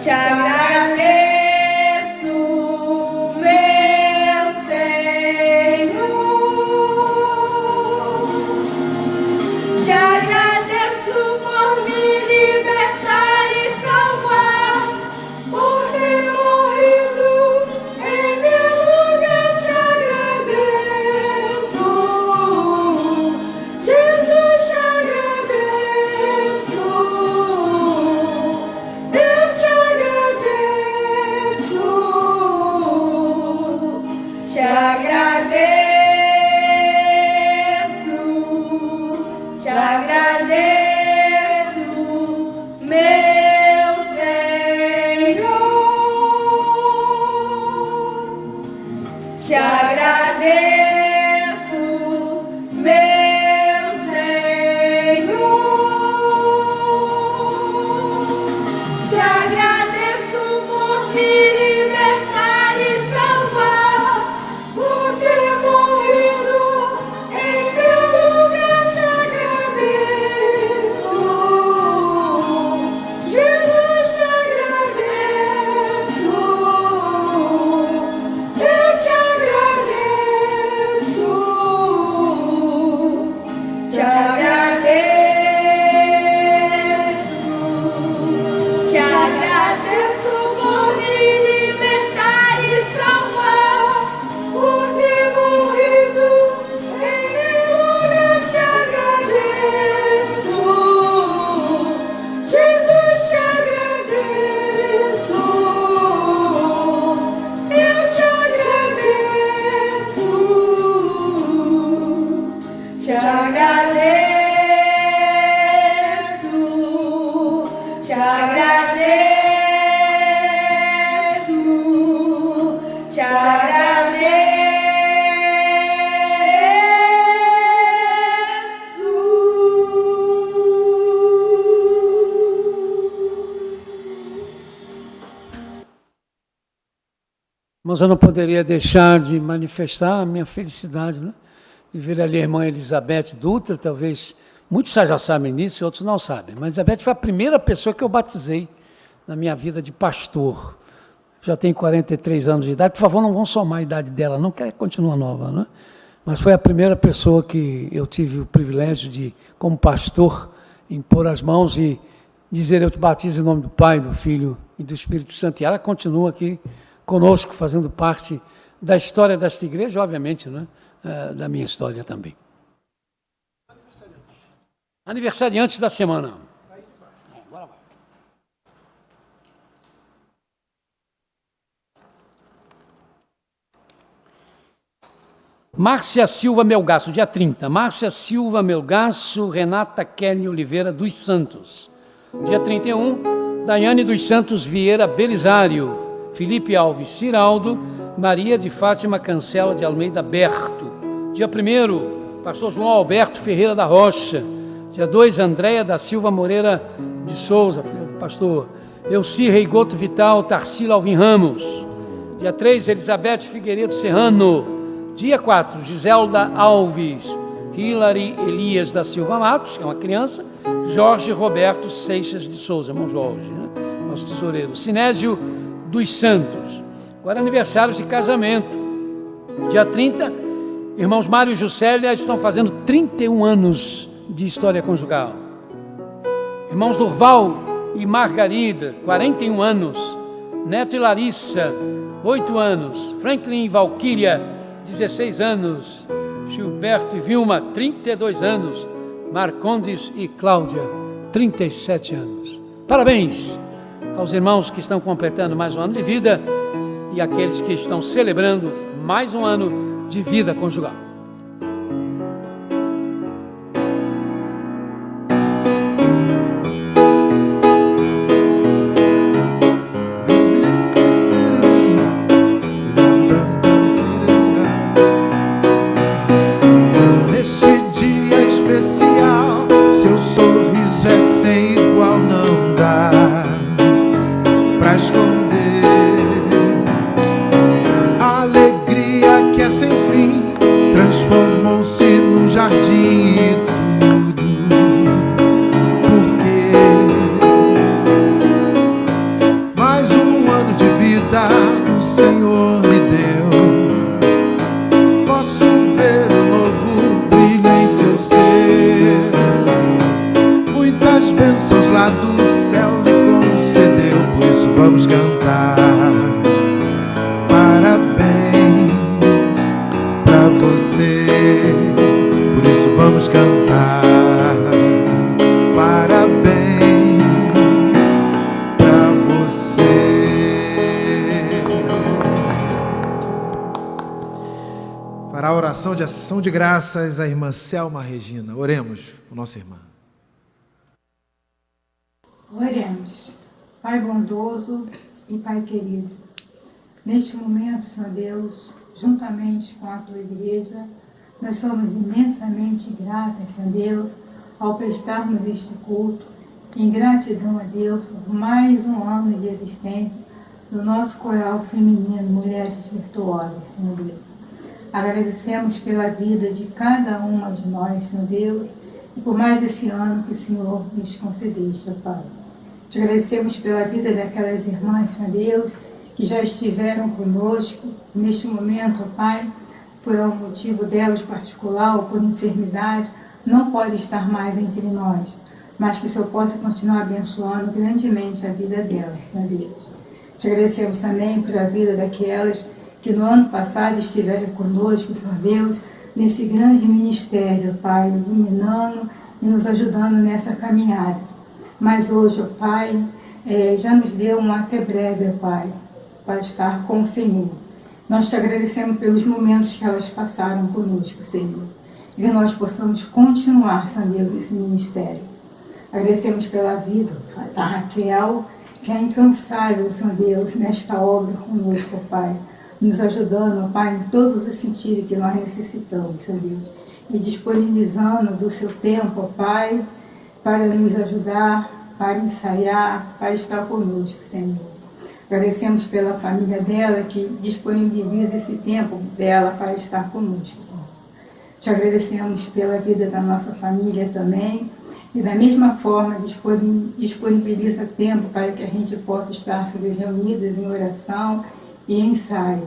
te agradeço, meu Senhor. Te agradeço por me libertar e salvar, por ter morrido em meu lugar. Te agradeço, Jesus, te agradeço. Eu te agradeço, te agradeço, te agradeço, meu Senhor. Te agradeço, meu Senhor. Te agradeço por me libertar e salvar, por ter morrido em meu lugar. Te agradeço, Jesus, te agradeço. Eu te agradeço, te agradeço. Te agradeço por me libertar e salvar, por ter morrido em meu lugar. Te agradeço, Jesus, te agradeço. Eu te agradeço, te agradeço, te agradeço, te Mas eu não poderia deixar de manifestar a minha felicidade, né? De ver ali a irmã Elizabeth Dutra, talvez muitos já sabem disso, outros não sabem, mas Elizabeth foi a primeira pessoa que eu batizei na minha vida de pastor. Já tenho 43 anos de idade, por favor, não vão somar a idade dela, não, que ela continua nova, né? Mas foi a primeira pessoa que eu tive o privilégio de, como pastor, impor as mãos e dizer: eu te batizo em nome do Pai, do Filho e do Espírito Santo. E ela continua aqui conosco, fazendo parte da história desta igreja, obviamente, né? Da minha história também. Aniversariantes da semana. Márcia Silva Melgaço, dia 30. Márcia Silva Melgaço, Renata Kelly Oliveira dos Santos. Dia 31, Daiane dos Santos Vieira Belisário, Felipe Alves Ciraldo, Maria de Fátima Cancela de Almeida Berto. Dia 1, pastor João Alberto Ferreira da Rocha. Dia 2, Andréia da Silva Moreira de Souza, filha do pastor Elci Reigoto Vital Tarsila Alvim Ramos. Dia 3, Elizabeth Figueiredo Serrano. Dia 4, Giselda Alves, Hilary Elias da Silva Matos, que é uma criança, Jorge Roberto Seixas de Souza, irmão Jorge, né? Nosso tesoureiro. Sinésio dos Santos. Agora aniversários de casamento. Dia 30, irmãos Mário e Juscelia estão fazendo 31 anos de história conjugal. Irmãos Durval e Margarida, 41 anos. Neto e Larissa, 8 anos. Franklin e Valquíria, 16 anos. Gilberto e Vilma, 32 anos. Marcondes e Cláudia, 37 anos. Parabéns aos irmãos que estão completando mais um ano de vida e aqueles que estão celebrando mais um ano de vida conjugal. vamos cantar parabéns pra você. Por isso vamos cantar parabéns pra você. Fará a oração de ação de graças a irmã Selma Regina. Oremos por nossa irmã. Oremos. Pai bondoso e Pai querido, neste momento, Senhor Deus, juntamente com a Tua Igreja, nós somos imensamente gratas, Senhor Deus, ao prestarmos este culto, em gratidão a Deus por mais um ano de existência do nosso coral feminino Mulheres Virtuosas, Senhor Deus. Agradecemos pela vida de cada uma de nós, Senhor Deus, e por mais esse ano que o Senhor nos concedeste, Pai. Te agradecemos pela vida daquelas irmãs, Senhor Deus, que já estiveram conosco neste momento, Pai, por um motivo delas particular ou por enfermidade, não pode estar mais entre nós, mas que o Senhor possa continuar abençoando grandemente a vida delas, Senhor Deus. Te agradecemos também pela vida daquelas que no ano passado estiveram conosco, Senhor Deus, nesse grande ministério, Pai, iluminando e nos ajudando nessa caminhada. Mas hoje, ó Pai, já nos deu um até breve, ó Pai, para estar com o Senhor. Nós te agradecemos pelos momentos que elas passaram conosco, Senhor. E que nós possamos continuar, Senhor Deus, nesse ministério. Agradecemos pela vida da Raquel, que é incansável, Senhor Deus, nesta obra conosco, ó Pai. Nos ajudando, ó Pai, em todos os sentidos que nós necessitamos, Senhor Deus. E disponibilizando do seu tempo, ó Pai, para nos ajudar, para ensaiar, para estar conosco, Senhor. Agradecemos pela família dela, que disponibiliza esse tempo dela para estar conosco, Senhor. Te agradecemos pela vida da nossa família também, e da mesma forma disponibiliza tempo para que a gente possa estar reunidas em oração e ensaio.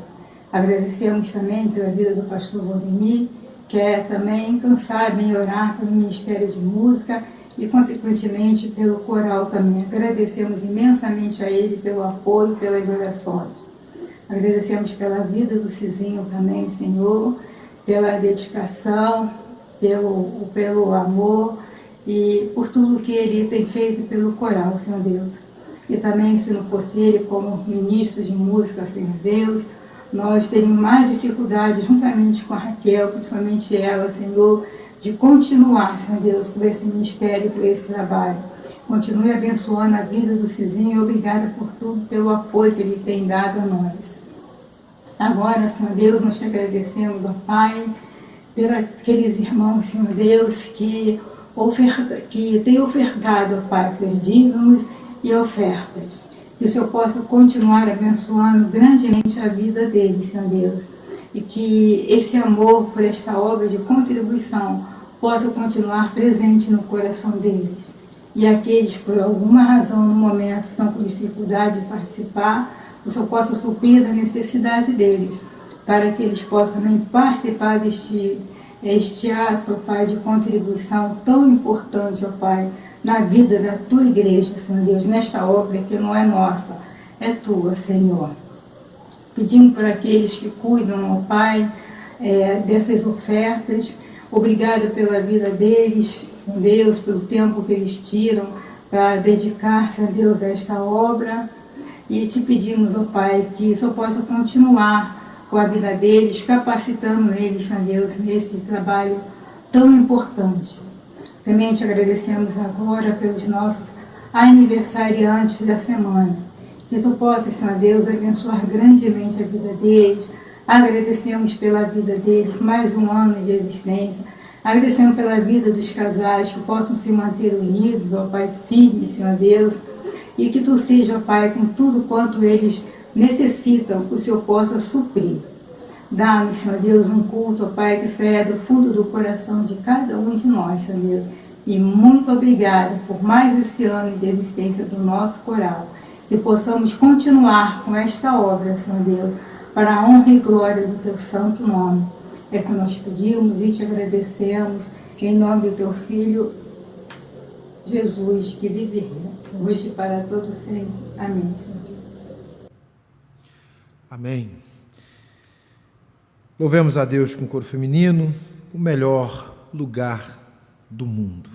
Agradecemos também pela vida do pastor Valdemir, que é também incansável em orar pelo Ministério de Música e, consequentemente, pelo coral também. Agradecemos imensamente a ele pelo apoio, pelas orações. Agradecemos pela vida do Cizinho também, Senhor, pela dedicação, pelo amor e por tudo que ele tem feito pelo coral, Senhor Deus. E também, se não fosse ele como ministro de música, Senhor Deus, nós teríamos mais dificuldade, juntamente com a Raquel, principalmente ela, Senhor, de continuar, Senhor Deus, com esse ministério, com esse trabalho. Continue abençoando a vida do Cizinho e obrigada por tudo, pelo apoio que ele tem dado a nós. Agora, Senhor Deus, nós te agradecemos, ó Pai, por aqueles irmãos, Senhor Deus, que têm ofertado, ó Pai, dízimos e ofertas. Que o Senhor possa continuar abençoando grandemente a vida deles, Senhor Deus. E que esse amor por esta obra de contribuição possa continuar presente no coração deles. E aqueles, por alguma razão, no momento, estão com dificuldade de participar, o Senhor possa suprir a necessidade deles, para que eles possam também participar deste ato, Pai, de contribuição tão importante, ó Pai, na vida da Tua Igreja, Senhor Deus, nesta obra que não é nossa, é Tua, Senhor. Pedimos por aqueles que cuidam, ó Pai, dessas ofertas. Obrigado pela vida deles, Senhor Deus, pelo tempo que eles tiram para dedicar-se, a Deus, a esta obra. E te pedimos, ó Pai, que isso possa continuar com a vida deles, capacitando eles, Senhor Deus, nesse trabalho tão importante. Também te agradecemos agora pelos nossos aniversariantes da semana. Que Tu possas, Senhor Deus, abençoar grandemente a vida deles. Agradecemos pela vida deles, mais um ano de existência. Agradecemos pela vida dos casais, que possam se manter unidos, ó Pai, firmes, Senhor Deus. E que Tu seja, ó Pai, com tudo quanto eles necessitam, que o Senhor possa suprir. Dá-nos, Senhor Deus, um culto, ó Pai, que saia do fundo do coração de cada um de nós, Senhor Deus. E muito obrigada por mais esse ano de existência do nosso coral. Que possamos continuar com esta obra, Senhor Deus, para a honra e glória do Teu santo nome. É que nós pedimos e te agradecemos, em nome do Teu Filho, Jesus, que vive hoje para todo sempre. Amém, Senhor Deus. Amém. Louvemos a Deus com o coro feminino, o melhor lugar do mundo.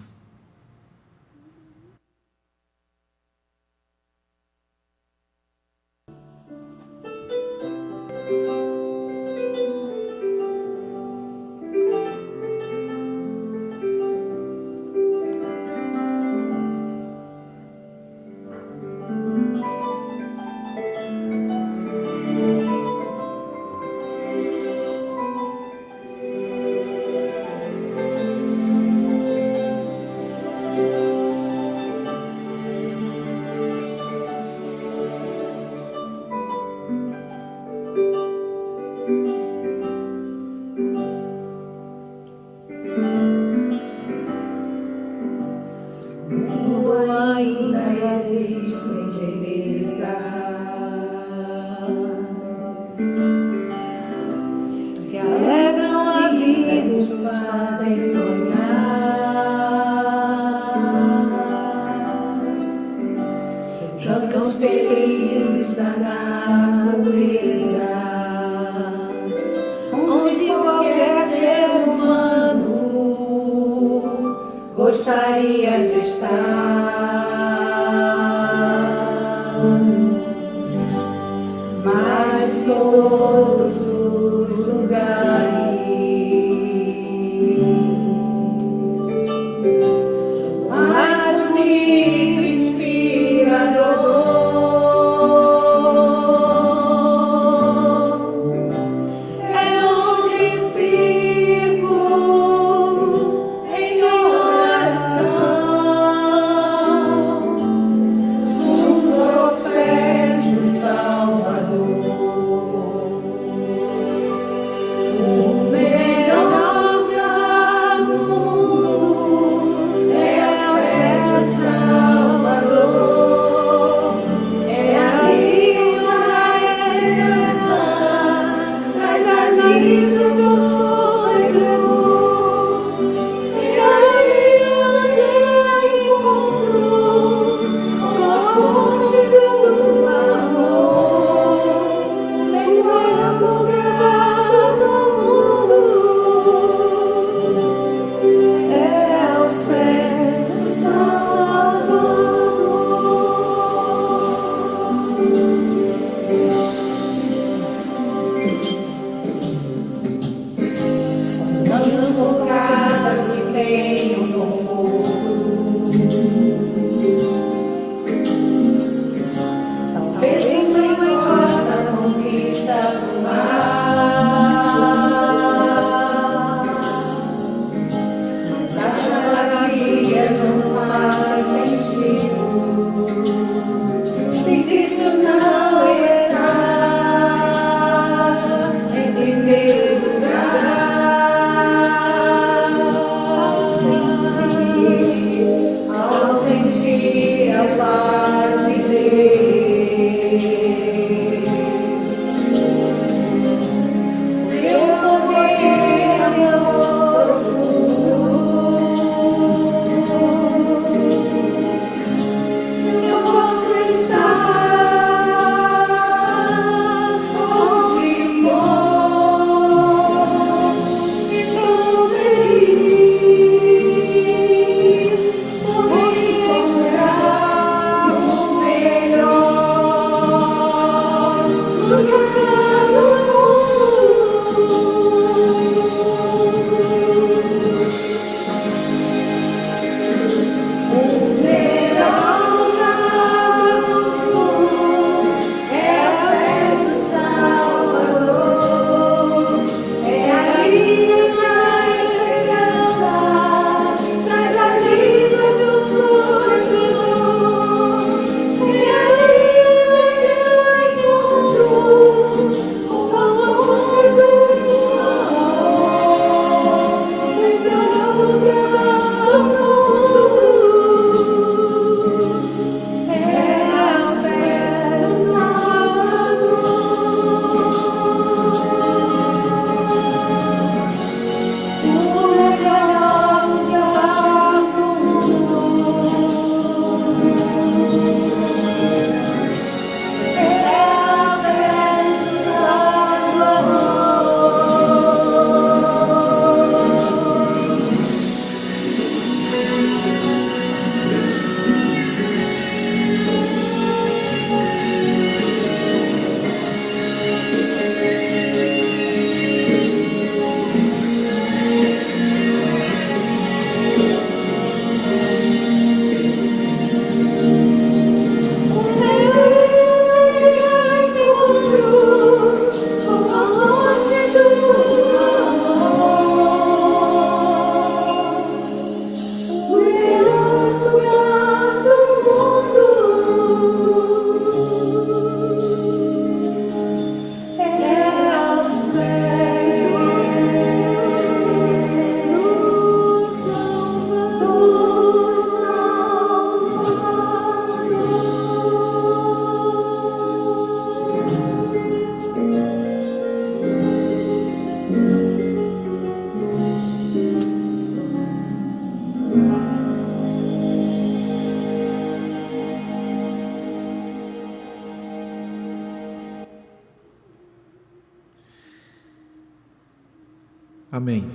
Amém.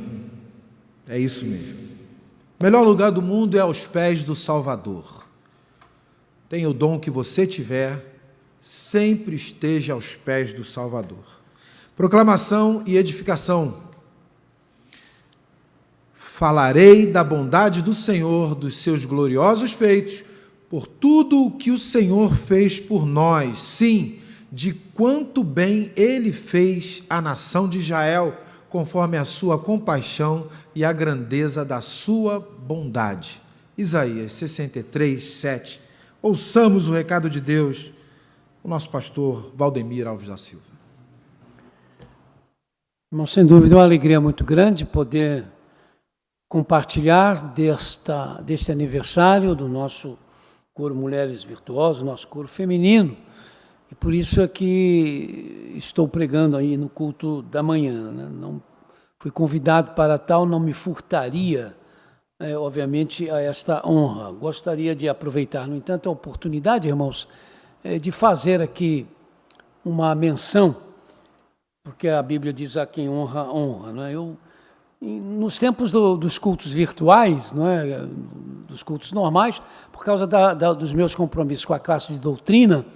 É isso mesmo. O melhor lugar do mundo é aos pés do Salvador. Tenha o dom que você tiver, sempre esteja aos pés do Salvador. Proclamação e edificação. Falarei da bondade do Senhor, dos seus gloriosos feitos, por tudo o que o Senhor fez por nós, sim, de quanto bem Ele fez à nação de Israel, conforme a sua compaixão e a grandeza da sua bondade. Isaías 63, 7. Ouçamos o recado de Deus, o nosso pastor Valdemir Alves da Silva. Irmão, sem dúvida, é uma alegria muito grande poder compartilhar deste aniversário do nosso coro Mulheres Virtuosas, nosso coro feminino. E por isso é que estou pregando aí no culto da manhã, né? Não fui convidado para tal, não me furtaria, obviamente, a esta honra. Gostaria de aproveitar, no entanto, a oportunidade, irmãos, de fazer aqui uma menção, porque a Bíblia diz a quem honra, honra. Não é? Nos tempos dos cultos virtuais, não é? Dos cultos normais, por causa dos meus compromissos com a classe de doutrina,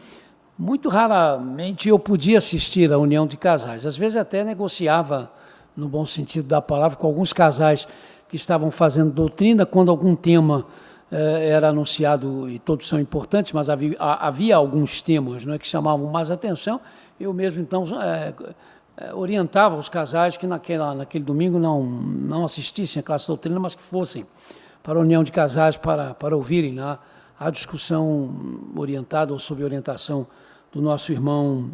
muito raramente eu podia assistir à união de casais. Às vezes até negociava, no bom sentido da palavra, com alguns casais que estavam fazendo doutrina, quando algum tema era anunciado, e todos são importantes, mas havia alguns temas, não é, que chamavam mais atenção. Eu mesmo, então, orientava os casais que naquele domingo não assistissem à classe de doutrina, mas que fossem para a união de casais para ouvirem lá a discussão orientada ou sob orientação do nosso irmão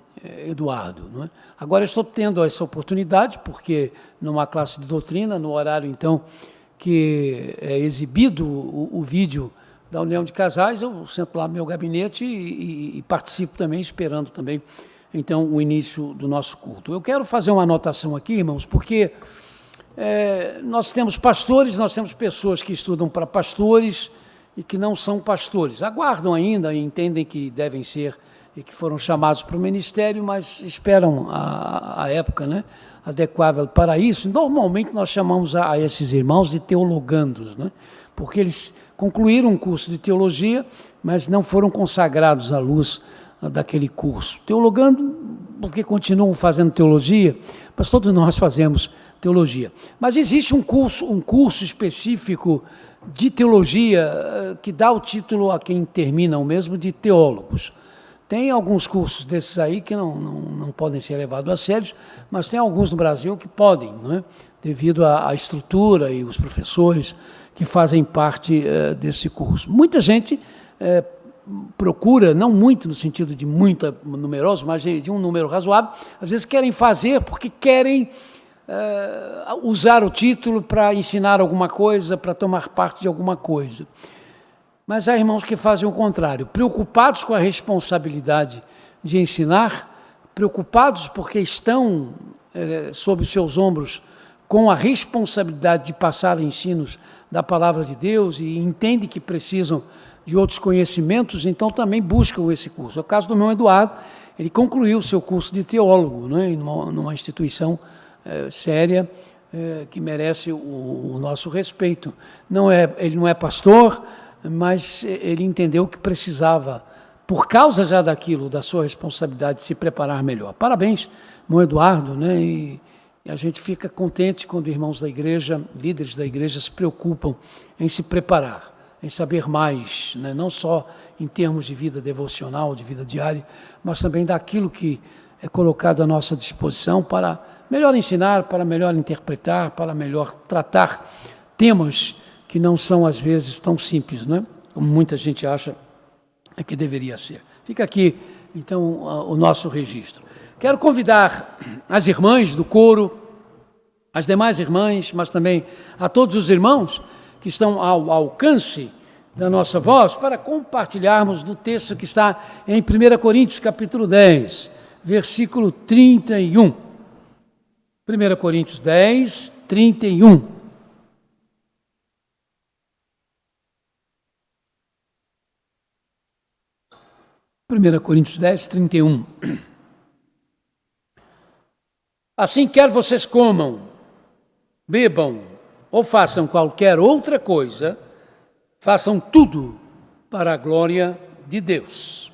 Eduardo. Não é? Agora estou tendo essa oportunidade, porque numa classe de doutrina, no horário então que é exibido o vídeo da união de casais, eu sento lá no meu gabinete e participo também, esperando também então o início do nosso culto. Eu quero fazer uma anotação aqui, irmãos, porque nós temos pastores, nós temos pessoas que estudam para pastores e que não são pastores, aguardam ainda e entendem que devem ser e que foram chamados para o ministério, mas esperam a época, né, adequada para isso. Normalmente nós chamamos a esses irmãos de teologandos, né, porque eles concluíram um curso de teologia, mas não foram consagrados à luz daquele curso. Teologando, porque continuam fazendo teologia, mas todos nós fazemos teologia. Mas existe um curso específico de teologia que dá o título a quem termina o mesmo de teólogos. Tem alguns cursos desses aí que não podem ser levados a sério, mas tem alguns no Brasil que podem, não é? Devido à estrutura e os professores que fazem parte desse curso. Muita gente procura, não muito no sentido de muito numeroso, mas de um número razoável, às vezes querem fazer porque querem usar o título para ensinar alguma coisa, para tomar parte de alguma coisa. Mas há irmãos que fazem o contrário, preocupados com a responsabilidade de ensinar, preocupados porque estão sob os seus ombros com a responsabilidade de passar ensinos da palavra de Deus e entendem que precisam de outros conhecimentos, então também buscam esse curso. É o caso do meu Eduardo, ele concluiu o seu curso de teólogo, né, numa instituição séria, que merece o nosso respeito. Ele não é pastor, mas ele entendeu que precisava, por causa já daquilo, da sua responsabilidade, de se preparar melhor. Parabéns, irmão Eduardo, né? E a gente fica contente quando irmãos da igreja, líderes da igreja, se preocupam em se preparar, em saber mais, né? Não só em termos de vida devocional, de vida diária, mas também daquilo que é colocado à nossa disposição para melhor ensinar, para melhor interpretar, para melhor tratar temas que não são, às vezes, tão simples, né? Como muita gente acha que deveria ser. Fica aqui, então, o nosso registro. Quero convidar as irmãs do coro, as demais irmãs, mas também a todos os irmãos que estão ao alcance da nossa voz, para compartilharmos do texto que está em 1 Coríntios, capítulo 10, versículo 31. 1 Coríntios 10, 31. 1 Coríntios 10, 31. Assim quer vocês comam, bebam ou façam qualquer outra coisa, façam tudo para a glória de Deus.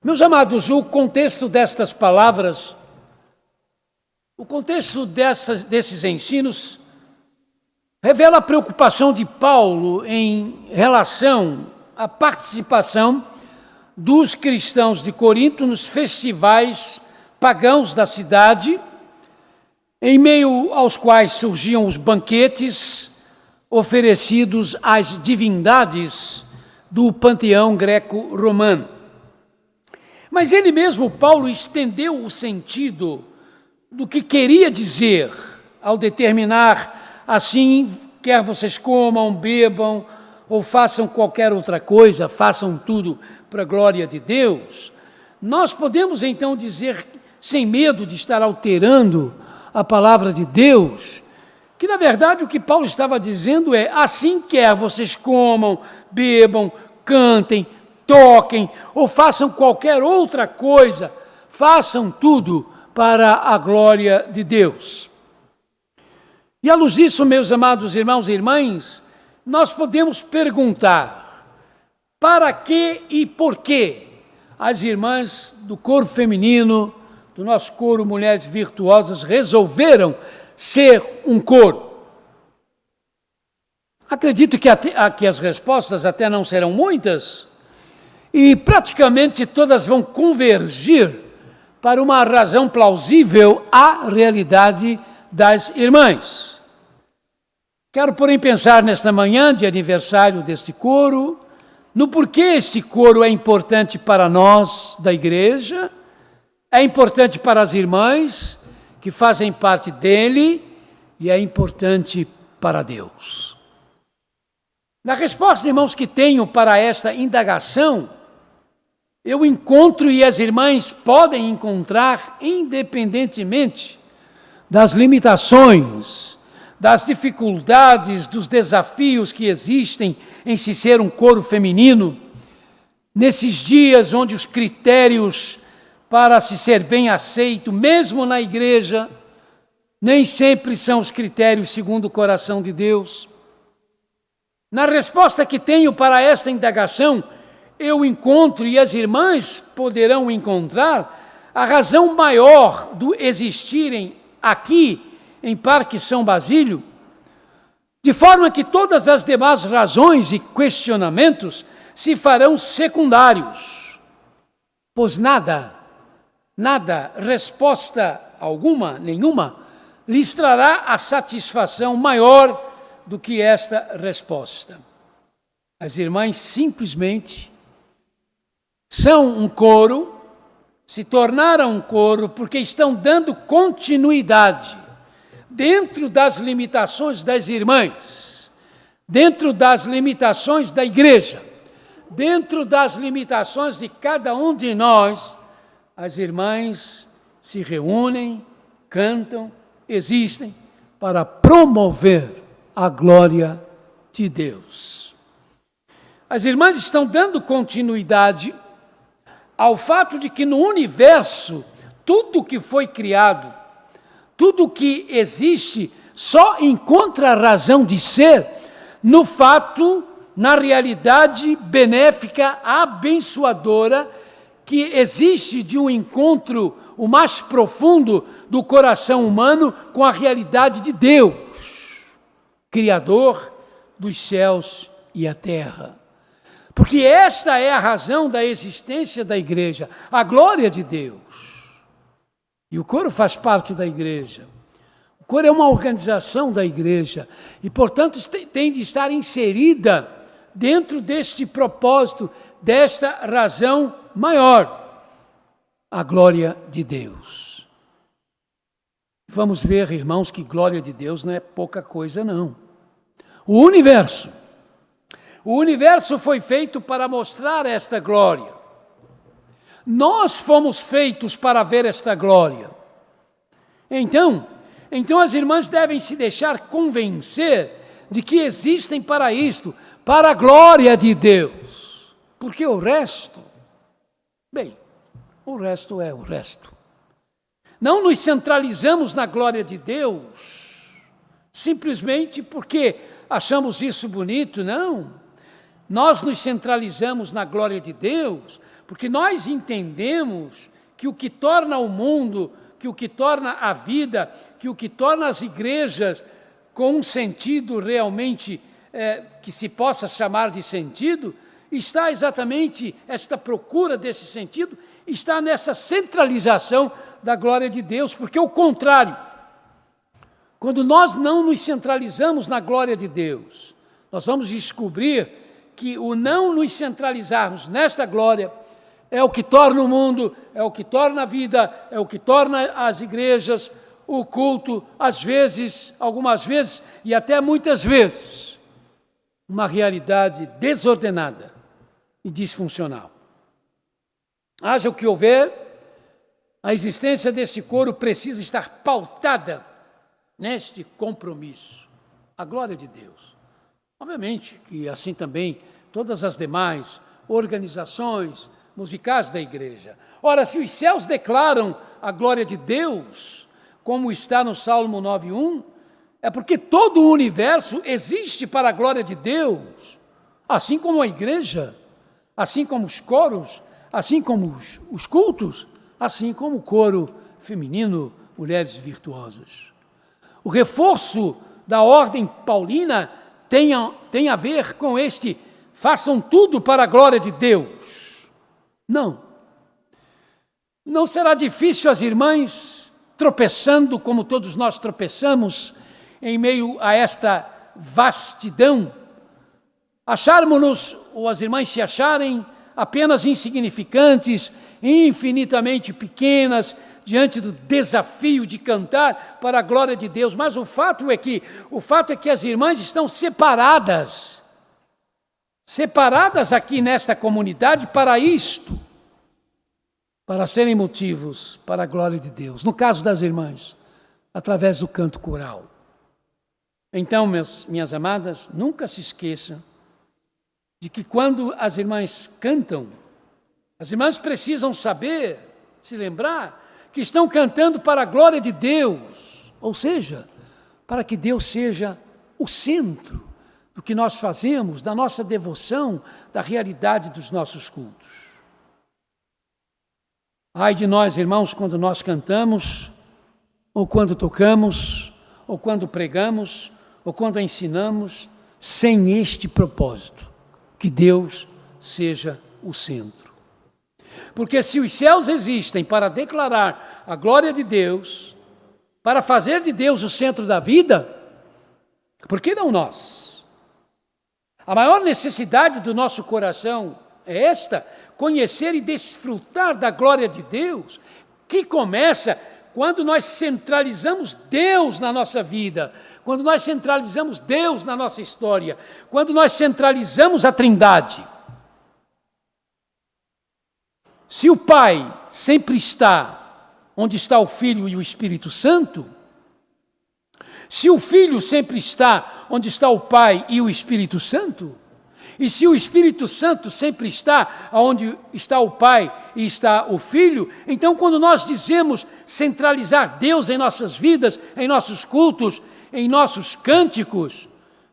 Meus amados, o contexto destas palavras, o contexto desses ensinos, revela a preocupação de Paulo em relação à participação dos cristãos de Corinto nos festivais pagãos da cidade, em meio aos quais surgiam os banquetes oferecidos às divindades do panteão greco-romano. Mas ele mesmo, Paulo, estendeu o sentido do que queria dizer ao determinar assim, quer vocês comam, bebam ou façam qualquer outra coisa, façam tudo para a glória de Deus. Nós podemos então dizer, sem medo de estar alterando a palavra de Deus, que na verdade o que Paulo estava dizendo é: assim quer vocês comam, bebam, cantem, toquem ou façam qualquer outra coisa, façam tudo para a glória de Deus. E à luz disso, meus amados irmãos e irmãs, nós podemos perguntar: para que e por que as irmãs do coro feminino, do nosso coro Mulheres Virtuosas, resolveram ser um coro? Acredito que as respostas até não serão muitas, e praticamente todas vão convergir para uma razão plausível à realidade das irmãs. Quero, porém, pensar nesta manhã de aniversário deste coro, no porquê este coro é importante para nós da igreja, é importante para as irmãs que fazem parte dele e é importante para Deus. Na resposta, irmãos, que tenho para esta indagação, eu encontro e as irmãs podem encontrar, independentemente das limitações, das dificuldades, dos desafios que existem em se ser um coro feminino, nesses dias onde os critérios para se ser bem aceito, mesmo na igreja, nem sempre são os critérios segundo o coração de Deus. Na resposta que tenho para esta indagação, eu encontro, e as irmãs poderão encontrar, a razão maior do existirem aqui em Parque São Basílio, de forma que todas as demais razões e questionamentos se farão secundários, pois nada, resposta alguma, nenhuma, lhes trará a satisfação maior do que esta resposta. As irmãs simplesmente são um coro, se tornaram um coro porque estão dando continuidade dentro das limitações das irmãs, dentro das limitações da igreja, dentro das limitações de cada um de nós. As irmãs se reúnem, cantam, existem para promover a glória de Deus. As irmãs estão dando continuidade ao fato de que no universo, tudo que foi criado, tudo que existe, só encontra razão de ser no fato, na realidade benéfica, abençoadora, que existe de um encontro o mais profundo do coração humano com a realidade de Deus, Criador dos céus e a terra. Porque esta é a razão da existência da igreja, a glória de Deus. E o coro faz parte da igreja. O coro é uma organização da igreja e, portanto, tem de estar inserida dentro deste propósito, desta razão maior, a glória de Deus. Vamos ver, irmãos, que glória de Deus não é pouca coisa, não. O universo foi feito para mostrar esta glória. Nós fomos feitos para ver esta glória. Então as irmãs devem se deixar convencer de que existem para isto, para a glória de Deus. Porque o resto, bem, o resto é o resto. Não nos centralizamos na glória de Deus, simplesmente porque achamos isso bonito, não. Nós nos centralizamos na glória de Deus, porque nós entendemos que o que torna o mundo, que o que torna a vida, que o que torna as igrejas com um sentido realmente que se possa chamar de sentido, está exatamente esta procura desse sentido, está nessa centralização da glória de Deus, porque o contrário, quando nós não nos centralizamos na glória de Deus, nós vamos descobrir que o não nos centralizarmos nesta glória é o que torna o mundo, é o que torna a vida, é o que torna as igrejas, o culto, às vezes, algumas vezes e até muitas vezes, uma realidade desordenada e disfuncional. Haja o que houver, a existência deste coro precisa estar pautada neste compromisso, a glória de Deus. Obviamente que assim também todas as demais organizações musicais da igreja. Ora, se os céus declaram a glória de Deus, como está no Salmo 9:1, é porque todo o universo existe para a glória de Deus, assim como a igreja, assim como os coros, assim como os cultos, assim como o coro feminino, mulheres virtuosas. O reforço da ordem paulina tem a ver com este: façam tudo para a glória de Deus. Não será difícil as irmãs, tropeçando como todos nós tropeçamos, em meio a esta vastidão, acharmos-nos, ou as irmãs se acharem, apenas insignificantes, infinitamente pequenas, diante do desafio de cantar para a glória de Deus. Mas o fato é que as irmãs estão separadas aqui nesta comunidade para isto, para serem motivos para a glória de Deus. No caso das irmãs, através do canto coral. Então, minhas amadas, nunca se esqueçam de que quando as irmãs cantam, as irmãs precisam saber, se lembrar, que estão cantando para a glória de Deus, ou seja, para que Deus seja o centro do que nós fazemos, da nossa devoção, da realidade dos nossos cultos. Ai de nós, irmãos, quando nós cantamos, ou quando tocamos, ou quando pregamos, ou quando ensinamos, sem este propósito, que Deus seja o centro. Porque se os céus existem para declarar a glória de Deus, para fazer de Deus o centro da vida, por que não nós? A maior necessidade do nosso coração é esta: conhecer e desfrutar da glória de Deus, que começa quando nós centralizamos Deus na nossa vida, quando nós centralizamos Deus na nossa história, quando nós centralizamos a Trindade. Se o Pai sempre está onde está o Filho e o Espírito Santo, se o Filho sempre está onde está o Pai e o Espírito Santo, e se o Espírito Santo sempre está onde está o Pai e está o Filho, então quando nós dizemos centralizar Deus em nossas vidas, em nossos cultos, em nossos cânticos,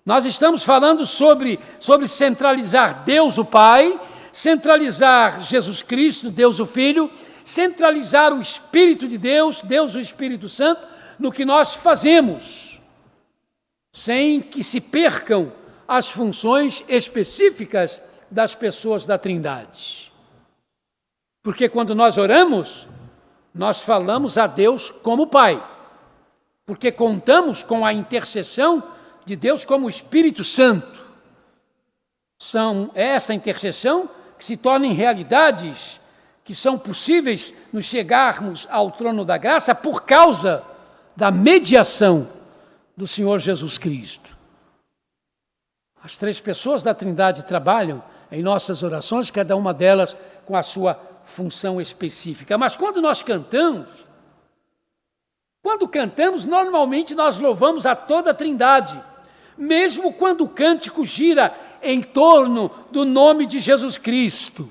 nós estamos falando sobre centralizar Deus o Pai, centralizar Jesus Cristo, Deus o Filho, centralizar o Espírito de Deus, Deus o Espírito Santo, no que nós fazemos, sem que se percam as funções específicas das pessoas da Trindade. Porque quando nós oramos, nós falamos a Deus como Pai, porque contamos com a intercessão de Deus como Espírito Santo. É esta intercessão que se torna em realidades que são possíveis nos chegarmos ao trono da graça por causa da mediação do Senhor Jesus Cristo. As três pessoas da Trindade trabalham em nossas orações, cada uma delas com a sua função específica. Mas quando cantamos, normalmente nós louvamos a toda a Trindade, mesmo quando o cântico gira em torno do nome de Jesus Cristo.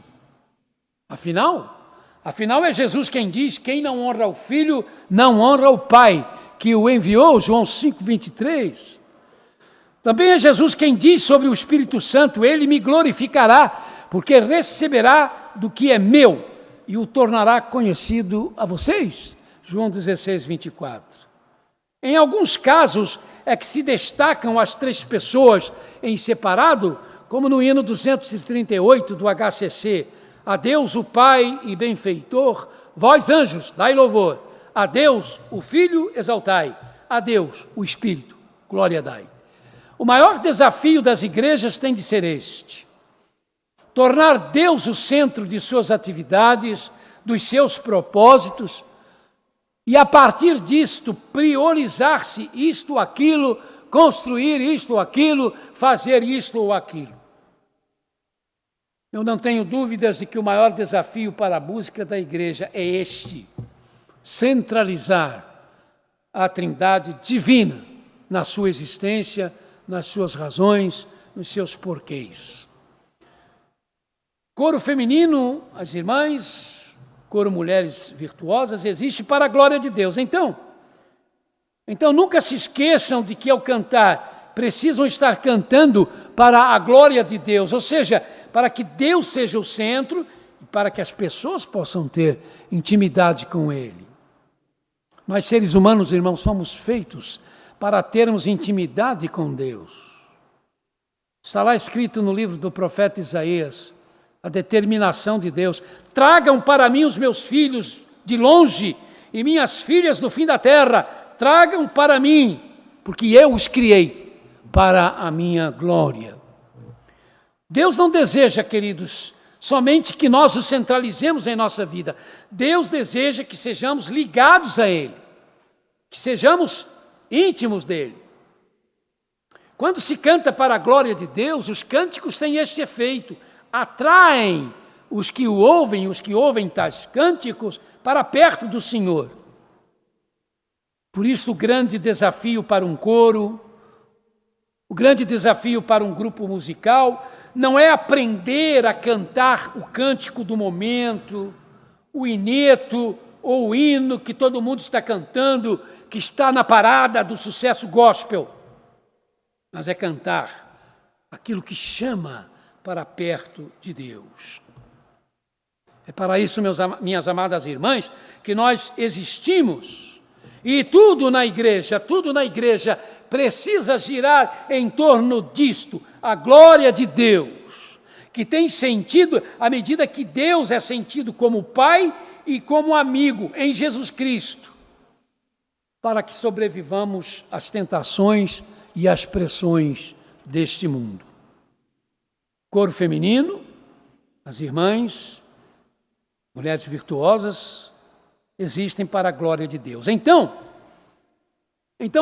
Afinal, Afinal, é Jesus quem diz: quem não honra o Filho, não honra o Pai, que o enviou, João 5,23. Também é Jesus quem diz sobre o Espírito Santo: ele me glorificará, porque receberá do que é meu e o tornará conhecido a vocês. João 16,24. Em alguns casos é que se destacam as três pessoas em separado, como no hino 238 do HCC: a Deus o Pai e benfeitor, vós anjos, dai louvor. A Deus o Filho, exaltai. A Deus o Espírito, glória dai. O maior desafio das igrejas tem de ser este: tornar Deus o centro de suas atividades, dos seus propósitos, e a partir disto priorizar-se isto ou aquilo, construir isto ou aquilo, fazer isto ou aquilo. Eu não tenho dúvidas de que o maior desafio para a busca da igreja é este: centralizar a Trindade divina na sua existência, nas suas razões, nos seus porquês. Coro feminino, as irmãs, coro mulheres virtuosas, existe para a glória de Deus. Então nunca se esqueçam de que ao cantar, precisam estar cantando para a glória de Deus, ou seja, para que Deus seja o centro e para que as pessoas possam ter intimidade com Ele. Nós, seres humanos, irmãos, somos feitos para termos intimidade com Deus. Está lá escrito no livro do profeta Isaías, a determinação de Deus: tragam para mim os meus filhos de longe e minhas filhas do fim da terra, tragam para mim, porque eu os criei para a minha glória. Deus não deseja, queridos, somente que nós o centralizemos em nossa vida. Deus deseja que sejamos ligados a Ele, que sejamos íntimos dEle. Quando se canta para a glória de Deus, os cânticos têm este efeito: atraem os que ouvem tais cânticos para perto do Senhor. Por isso, o grande desafio para um coro, o grande desafio para um grupo musical, não é aprender a cantar o cântico do momento, o ineto ou o hino que todo mundo está cantando, que está na parada do sucesso gospel, mas é cantar aquilo que chama para perto de Deus. É para isso, minhas amadas irmãs, que nós existimos. E tudo na igreja precisa girar em torno disto: a glória de Deus, que tem sentido à medida que Deus é sentido como Pai e como amigo em Jesus Cristo, para que sobrevivamos às tentações e às pressões deste mundo. Coro feminino, as irmãs, mulheres virtuosas, existem para a glória de Deus. Então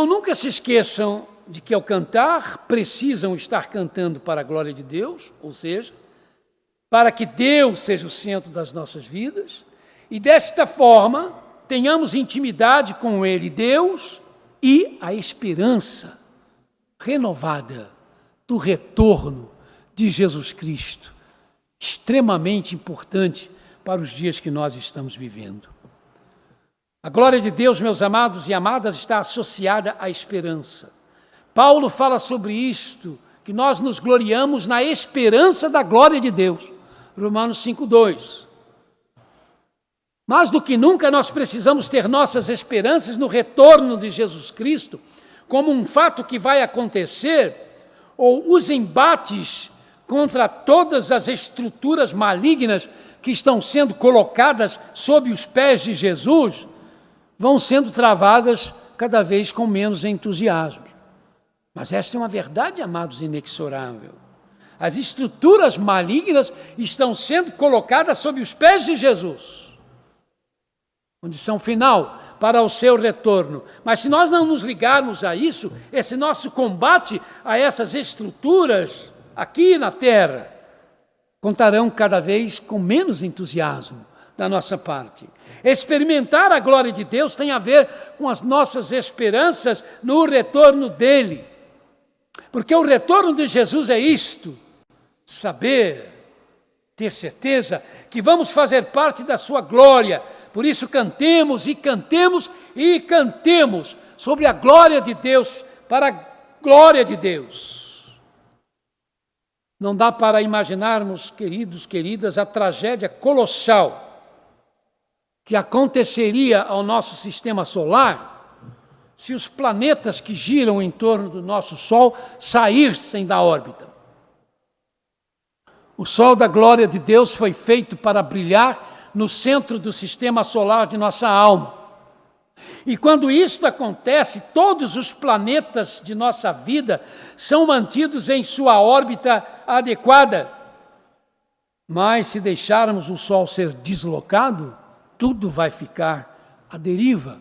nunca se esqueçam de que ao cantar, precisam estar cantando para a glória de Deus, ou seja, para que Deus seja o centro das nossas vidas, e desta forma tenhamos intimidade com Ele, Deus, e a esperança renovada do retorno de Jesus Cristo, extremamente importante para os dias que nós estamos vivendo. A glória de Deus, meus amados e amadas, está associada à esperança. Paulo fala sobre isto, que nós nos gloriamos na esperança da glória de Deus. Romanos 5,2. Mais do que nunca nós precisamos ter nossas esperanças no retorno de Jesus Cristo, como um fato que vai acontecer, ou os embates contra todas as estruturas malignas que estão sendo colocadas sob os pés de Jesus, vão sendo travadas cada vez com menos entusiasmo. Mas esta é uma verdade, amados, inexorável. As estruturas malignas estão sendo colocadas sob os pés de Jesus. Condição final para o seu retorno. Mas se nós não nos ligarmos a isso, esse nosso combate a essas estruturas aqui na terra, contarão cada vez com menos entusiasmo da nossa parte. Experimentar a glória de Deus tem a ver com as nossas esperanças no retorno dele. Porque o retorno de Jesus é isto: saber, ter certeza que vamos fazer parte da sua glória. Por isso cantemos e cantemos e cantemos sobre a glória de Deus, para a glória de Deus. Não dá para imaginarmos, queridos, queridas, a tragédia colossal que aconteceria ao nosso sistema solar se os planetas que giram em torno do nosso Sol saíssem da órbita. O Sol da glória de Deus foi feito para brilhar no centro do sistema solar de nossa alma. E quando isto acontece, todos os planetas de nossa vida são mantidos em sua órbita adequada. Mas se deixarmos o Sol ser deslocado, tudo vai ficar à deriva.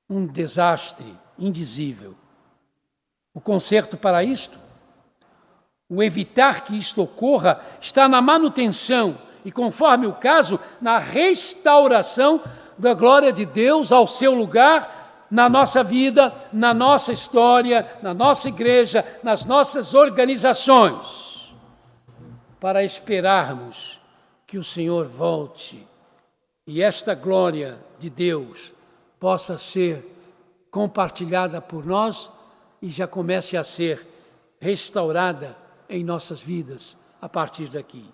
Um desastre indizível. O conserto para isto, o evitar que isto ocorra, está na manutenção e, conforme o caso, na restauração da glória de Deus ao seu lugar na nossa vida, na nossa história, na nossa igreja, nas nossas organizações, para esperarmos que o Senhor volte e esta glória de Deus possa ser compartilhada por nós e já comece a ser restaurada em nossas vidas a partir daqui.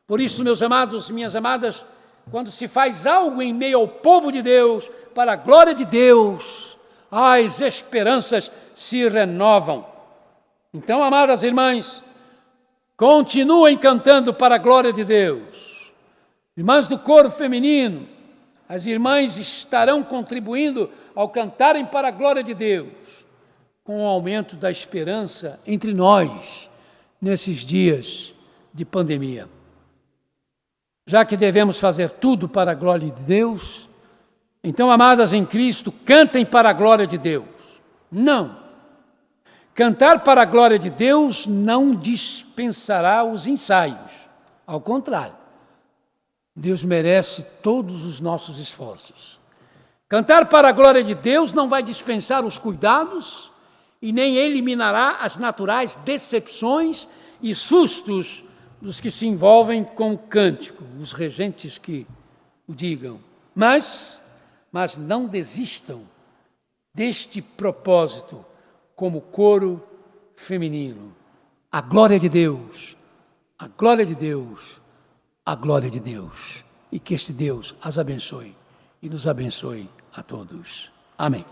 Por isso, meus amados, minhas amadas, quando se faz algo em meio ao povo de Deus, para a glória de Deus, as esperanças se renovam. Então, amadas irmãs, continuem cantando para a glória de Deus. Irmãs do coro feminino, as irmãs estarão contribuindo ao cantarem para a glória de Deus, com o aumento da esperança entre nós, nesses dias de pandemia. Já que devemos fazer tudo para a glória de Deus, então, amadas em Cristo, cantem para a glória de Deus. Não. Cantar para a glória de Deus não dispensará os ensaios. Ao contrário, Deus merece todos os nossos esforços. Cantar para a glória de Deus não vai dispensar os cuidados e nem eliminará as naturais decepções e sustos dos que se envolvem com o cântico, os regentes que o digam. Mas não desistam deste propósito como coro feminino. A glória de Deus, a glória de Deus, a glória de Deus. E que este Deus as abençoe e nos abençoe a todos. Amém.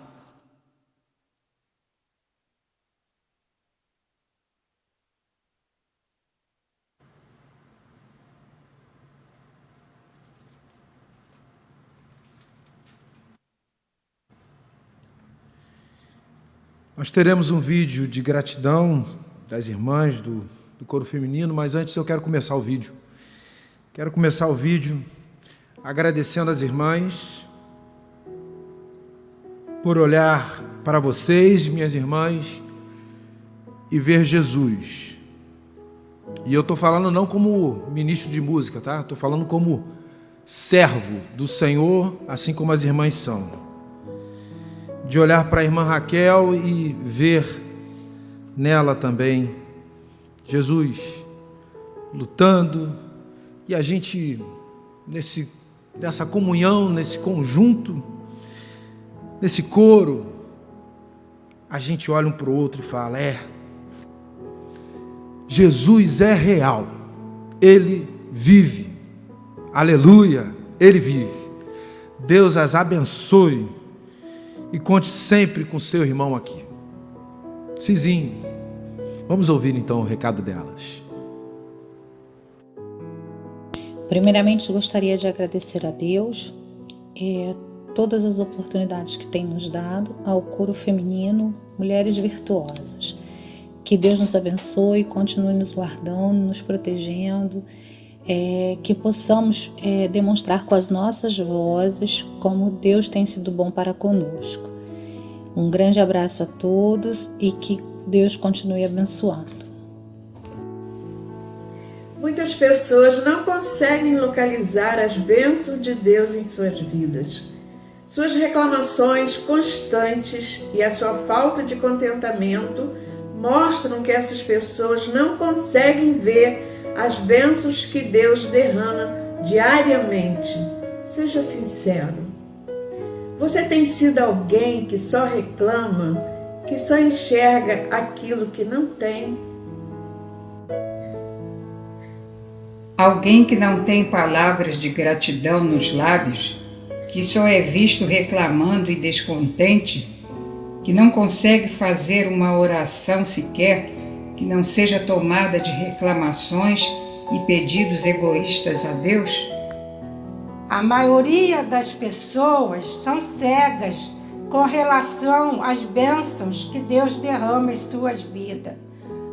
Nós teremos um vídeo de gratidão das irmãs do coro feminino, mas antes eu quero começar o vídeo. Quero começar o vídeo agradecendo às irmãs por olhar para vocês, minhas irmãs, e ver Jesus. E eu estou falando não como ministro de música, tá? Estou falando como servo do Senhor, assim como as irmãs são. De olhar para a irmã Raquel e ver nela também Jesus lutando, e a gente nessa comunhão, nesse conjunto, nesse coro, a gente olha um para o outro e fala: Jesus é real, Ele vive, aleluia, Ele vive. Deus as abençoe. E conte sempre com seu irmão aqui. Cizinho, vamos ouvir então o recado delas. Primeiramente, gostaria de agradecer a Deus todas as oportunidades que tem nos dado, ao coro feminino Mulheres Virtuosas. Que Deus nos abençoe, continue nos guardando, nos protegendo, que possamos demonstrar com as nossas vozes como Deus tem sido bom para conosco. Um grande abraço a todos e que Deus continue abençoando. Muitas pessoas não conseguem localizar as bênçãos de Deus em suas vidas. Suas reclamações constantes e a sua falta de contentamento mostram que essas pessoas não conseguem ver as bênçãos que Deus derrama diariamente. Seja sincero. Você tem sido alguém que só reclama, que só enxerga aquilo que não tem? Alguém que não tem palavras de gratidão nos lábios, que só é visto reclamando e descontente, que não consegue fazer uma oração sequer que não seja tomada de reclamações e pedidos egoístas a Deus? A maioria das pessoas são cegas com relação às bênçãos que Deus derrama em suas vidas.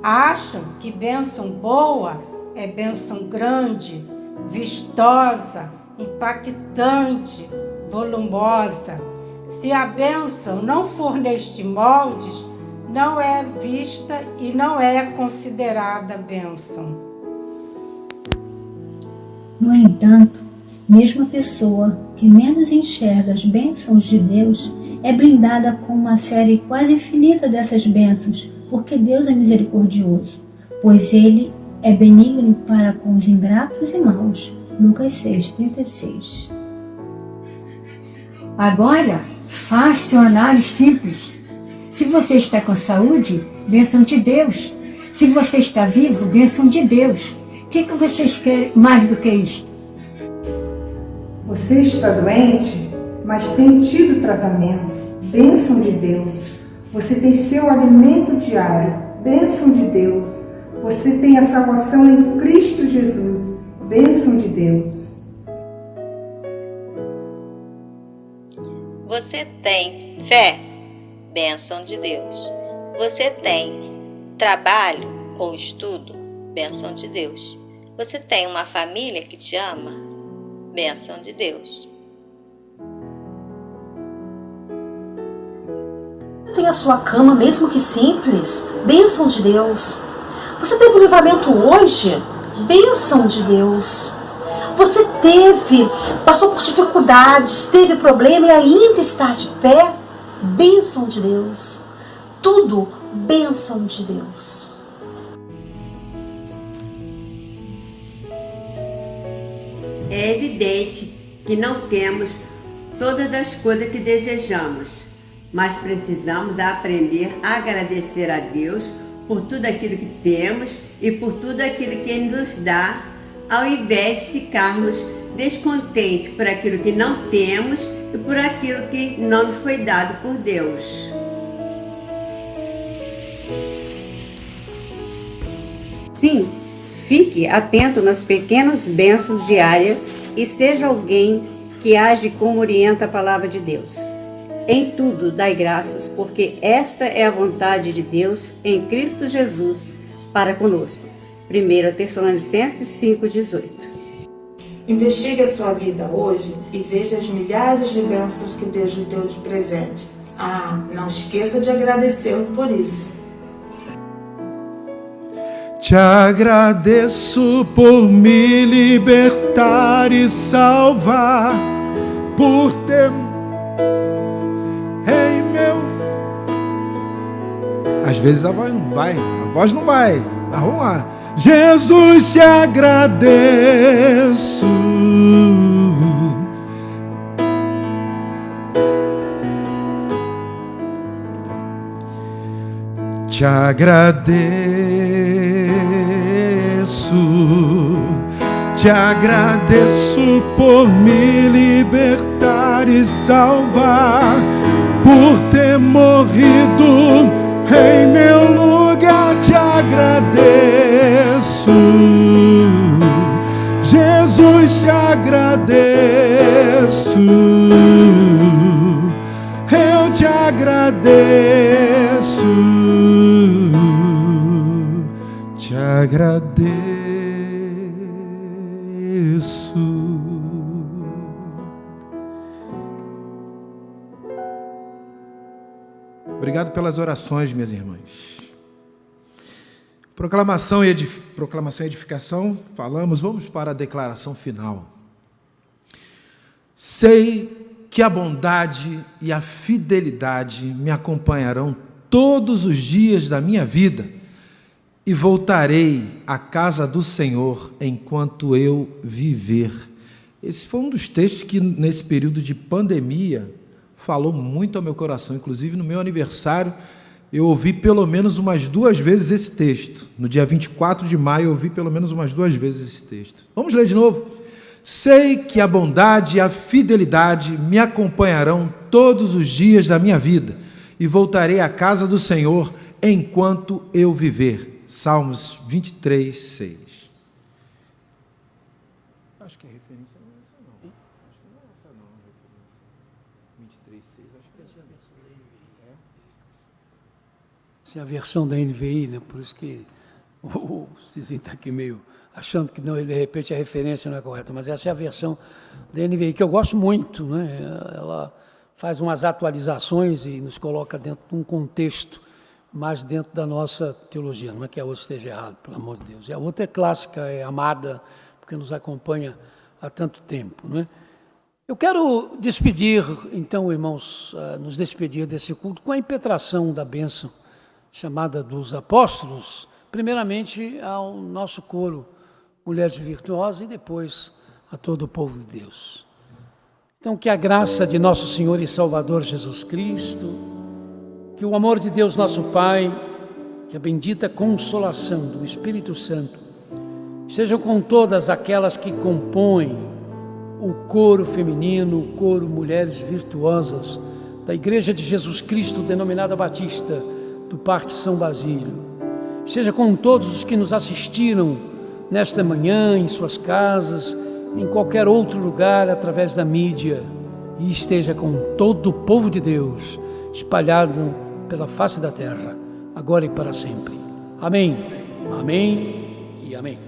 Acham que bênção boa é bênção grande, vistosa, impactante, volumosa. Se a bênção não for neste moldes, não é vista e não é considerada bênção. No entanto, mesmo a pessoa que menos enxerga as bênçãos de Deus é blindada com uma série quase infinita dessas bênçãos, porque Deus é misericordioso, pois Ele é benigno para com os ingratos e maus. Lucas 6:36. Agora, faça uma análise simples. Se você está com saúde, bênção de Deus. Se você está vivo, bênção de Deus. O que vocês querem mais do que isto? Você está doente, mas tem tido tratamento. Bênção de Deus. Você tem seu alimento diário. Bênção de Deus. Você tem a salvação em Cristo Jesus. Bênção de Deus. Você tem fé? Bênção de Deus. Você tem trabalho ou estudo? Bênção de Deus. Você tem uma família que te ama? Bênção de Deus. Tem a sua cama, mesmo que simples? Bênção de Deus. Você teve um livramento hoje? Bênção de Deus. Você passou por dificuldades, teve problema e ainda está de pé? Bênção de Deus. Tudo bênção de Deus. É evidente que não temos todas as coisas que desejamos, mas precisamos aprender a agradecer a Deus por tudo aquilo que temos e por tudo aquilo que Ele nos dá, ao invés de ficarmos descontentes por aquilo que não temos e por aquilo que não nos foi dado por Deus. Sim, fique atento nas pequenas bênçãos diárias e seja alguém que age como orienta a palavra de Deus. Em tudo dai graças, porque esta é a vontade de Deus em Cristo Jesus para conosco. 1 Tessalonicenses 5:18. Investigue a sua vida hoje e veja as milhares de bênçãos que Deus lhe deu de presente. Não esqueça de agradecê-lo por isso. Te agradeço por me libertar e salvar, por ter em meu... Às vezes a voz não vai, mas vamos lá. Jesus, te agradeço. Te agradeço por me libertar e salvar, por ter morrido em meu lugar. Te agradeço, Jesus, te agradeço, eu te agradeço, te agradeço. Obrigado pelas orações, minhas irmãs. Proclamação e edificação, falamos, vamos para a declaração final. Sei que a bondade e a fidelidade me acompanharão todos os dias da minha vida, e voltarei à casa do Senhor enquanto eu viver. Esse foi um dos textos que, nesse período de pandemia, falou muito ao meu coração. Inclusive, no meu aniversário, eu ouvi pelo menos umas 2 vezes esse texto. No dia 24 de maio, eu ouvi pelo menos umas 2 vezes esse texto. Vamos ler de novo? Sei que a bondade e a fidelidade me acompanharão todos os dias da minha vida, e voltarei à casa do Senhor enquanto eu viver. Salmos 23, 6. Acho que a referência não é essa, não. Acho que não é essa, não, a referência. 23, 6. Acho que essa é a versão da NVI. Essa é a versão da NVI, né? Por isso que o Cizinho está aqui meio achando que, não, de repente, a referência não é correta. Mas essa é a versão da NVI, que eu gosto muito, né? Ela faz umas atualizações e nos coloca dentro de um contexto mais dentro da nossa teologia. Não é que a outra esteja errada, pelo amor de Deus. E a outra é clássica, é amada, porque nos acompanha há tanto tempo, não é? Eu quero despedir, então, irmãos, nos despedir desse culto com a impetração da bênção chamada dos apóstolos, primeiramente ao nosso coro Mulheres Virtuosas e depois a todo o povo de Deus. Então, que a graça de nosso Senhor e Salvador Jesus Cristo, que o amor de Deus nosso Pai, que a bendita consolação do Espírito Santo seja com todas aquelas que compõem o coro feminino, o coro Mulheres Virtuosas da Igreja de Jesus Cristo, denominada Batista, do Parque São Basílio. Seja com todos os que nos assistiram nesta manhã, em suas casas, em qualquer outro lugar, através da mídia, e esteja com todo o povo de Deus, espalhado pela face da terra, agora e para sempre. Amém, amém e amém.